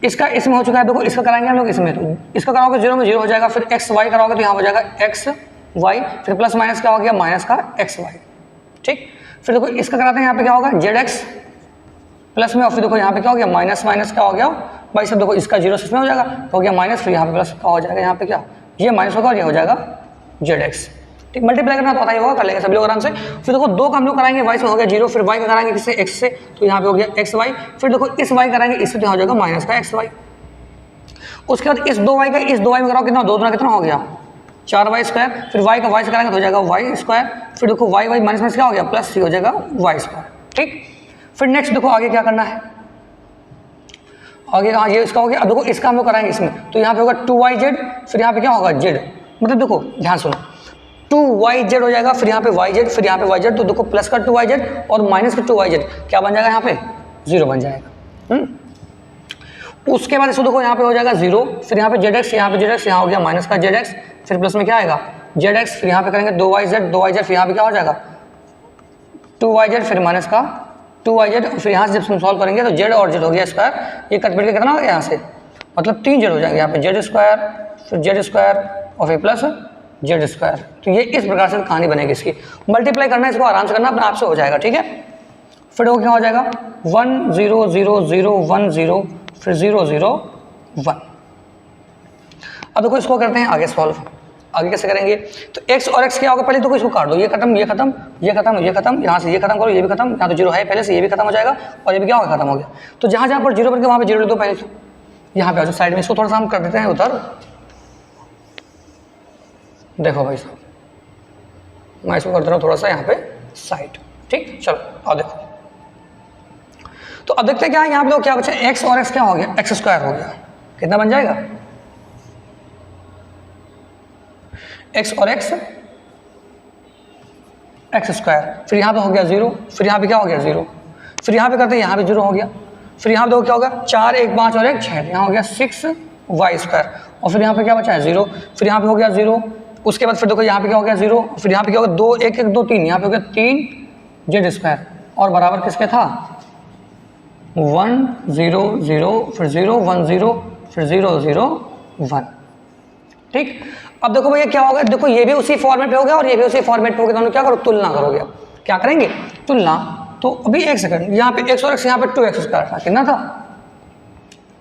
S1: इसका इसमें हो चुका है, देखो इसका कराएंगे हम लोग इसमें, तो इसका कराओगे 0 में 0 हो जाएगा, फिर x y कराओगे तो यहाँ हो जाएगा x y, फिर प्लस माइनस क्या हो गया माइनस का x y, ठीक। फिर देखो इसका कराते हैं, यहाँ पे क्या होगा z x प्लस में, और फिर देखो यहाँ पे क्या हो गया माइनस माइनस क्या हो गया भाई सब, देखो इसका 0 इसमें हो जाएगा, हो गया माइनस, फिर यहाँ पे प्लस क्या हो जाएगा, यहाँ पे क्या ये माइनस होगा और ये हो जाएगा जेड एक्स, ठीक। मल्टीप्लाई करना तो पता ही होगा, कर लेंगे सभी लोग आराम से। फिर देखो 2 का हम लोग कराएंगे वाई से हो गया 0, फिर वाई का कराएंगे किससे x से, तो यहाँ पे हो गया एक्स वाई, फिर देखो इस वाई कराएंगे इससे तो हो जाएगा माइनस का एक्स वाई। उसके बाद इस 2 वाई का इस 2 वाई में कराओ कितना, 2 कितना हो गया 4 वाई स्क्वायर, फिर वाई का वाई से कराएंगे तो हो जाएगा वाई स्क्वायर, फिर देखो वाई वाई माइनस माइनस क्या हो गया प्लस हो जाएगा वाई स्क्वायर, ठीक। फिर नेक्स्ट देखो आगे क्या करना है, आगे हाँ ये इसका हो गया। अब देखो इसका हम लोग कराएंगे इसमें, तो यहाँ पे होगा 2yz, फिर यहाँ पे क्या होगा z, मतलब देखो ध्यान सुनो 2yz हो जाएगा, फिर यहाँ पे yz, फिर यहाँ पे yz, तो देखो प्लस का 2yz और माइनस का 2yz क्या बन जाएगा, यहाँ पे 0 बन जाएगा। उसके बाद इसको देखो यहाँ पे हो जाएगा 0, फिर यहाँ पे zx, यहाँ पे zx, यहाँ हो गया माइनस का zx, फिर प्लस में क्या आएगा zx, फिर यहाँ पे करेंगे 2yz, फिर यहाँ पे क्या हो जाएगा 2yz, फिर माइनस का 2yz, फिर यहाँ से जब हम सॉल्व करेंगे तो z और z हो गया स्क्वायर, ये कट पीट के कितना हो गया यहाँ से, मतलब 3 z हो जाएंगे यहाँ पे z स्क्वायर, फिर z स्क्वायर और फिर प्लस z स्क्वायर। तो ये इस प्रकार से कहानी बनेगी इसकी। मल्टीप्लाई करना है इसको आराम से करना, अपने आप से हो जाएगा, ठीक है। फिर वो क्या हो जाएगा 1 0 0 0 1 0 फिर 0 0 1। अब देखो इसको करते हैं आगे सॉल्व, आगे कैसे करेंगे, तो x और x क्या होगा, पहले तो इसको काट दो, ये खत्म ये खत्म ये खत्म ये खत्म, यहाँ से ये खत्म करो ये भी खत्म, यहाँ तो 0 है पहले से, ये भी खत्म हो जाएगा और ये भी क्या होगा खत्म हो गया। तो जहाँ जहाँ पर 0 बन गया वहाँ पे 0 लिख दो पहले से, यहाँ पे आ जाओ साइड में, इसको थोड़ा सा हम कर देते हैं उधर। देखो भाई साहब, मैं इसको कर दे रहा हूँ थोड़ा सा यहाँ पे साइड, ठीक। चलो आओ देखो, तो अब देखते हैं क्या यहाँ पे क्या बचा, एक्स और एक्स क्या हो गया, एक्स स्क्वायर हो गया। कितना बन जाएगा, एक्स और एक्स एक्स स्क्वायर, फिर यहाँ पे हो गया 0, फिर यहाँ पे क्या हो गया 0, फिर यहाँ पे करते हैं यहाँ पे 0 हो गया, फिर यहाँ पे देखो क्या होगा 4 1 5 और 1 6, यहाँ हो गया 6y स्क्वायर, और फिर यहाँ पे क्या बचा है 0, फिर यहाँ पे हो गया 0, उसके बाद फिर देखो यहाँ पे क्या हो गया 0, फिर यहाँ पे क्या होगा 2 1 1 2 3, यहाँ पे हो गया 3z स्क्वायर, और बराबर किसके था 1 0 0, फिर 0 1 0, फिर 0 0 1, ठीक। अब देखो भैया क्या होगा, देखो ये भी उसी फॉर्मेट पे हो गया और ये भी उसी फॉर्मेट पे हो गया, दोनों क्या करो तुलना करोगे, अब क्या करेंगे तुलना। तो अभी एक सेकंड, यहाँ पे x और x, यहाँ पे 2x स्क्वायर था, कितना था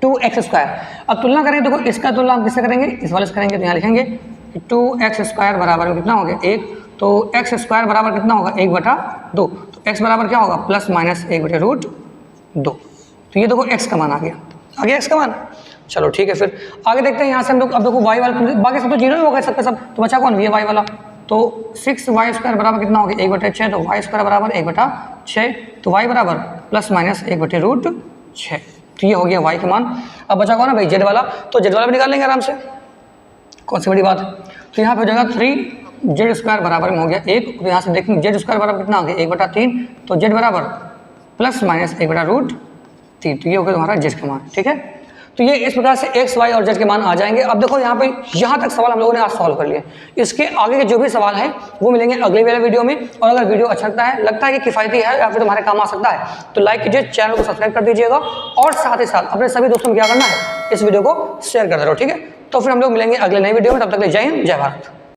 S1: 2x स्क्वायर। अब तुलना करेंगे, देखो इसका तुलना हम किससे करेंगे, इस वाले से करेंगे, तो यहाँ लिखेंगे 2x स्क्वायर बराबर में कितना हो गया 1, तो x स्क्वायर बराबर कितना होगा 1/2, तो x बराबर क्या होगा प्लस माइनस 1/√2, तो ये देखो x का मान आ गया x का मान। चलो ठीक है, फिर आगे देखते हैं यहाँ से हम लोग। अब देखो y वाला बाकी सब तो 0 ही हो गए सबके सब, तो बचा कौन, ये y वाला, तो 6y स्क्वायर बराबर कितना हो गया 1/6, तो y स्क्वायर बराबर 1/6, तो y बराबर प्लस माइनस 1/√6, तो ये हो गया y का मान। अब बचा कौन है भाई z वाला, तो z वाला भी निकाल लेंगे आराम से, कौन सी बड़ी बात है। तो यहाँ पे हो जाएगा 3z स्क्वायर बराबर में हो गया 1, तो यहाँ से देखेंगे z स्क्वायर बराबर कितना हो गया 1/3, तो z बराबर प्लस माइनस 1/√3, तो ये हो गया तुम्हारा z का मान, ठीक है। तो ये इस प्रकार से x, y और z के मान आ जाएंगे। अब देखो यहाँ पे यहाँ तक सवाल हम लोगों ने आज सॉल्व कर लिए, इसके आगे के जो भी सवाल है वो मिलेंगे अगले वाले वीडियो में। और अगर वीडियो अच्छा लगता है कि किफ़ायती है या फिर तुम्हारे काम आ सकता है, तो लाइक कीजिए, चैनल को सब्सक्राइब कर दीजिएगा, और साथ ही साथ अपने सभी दोस्तों को क्या करना है, इस वीडियो को शेयर कर दे रहो, ठीक है। तो फिर हम लोग मिलेंगे अगले नई वीडियो में, तब तक के लिए जय हिंद जय भारत।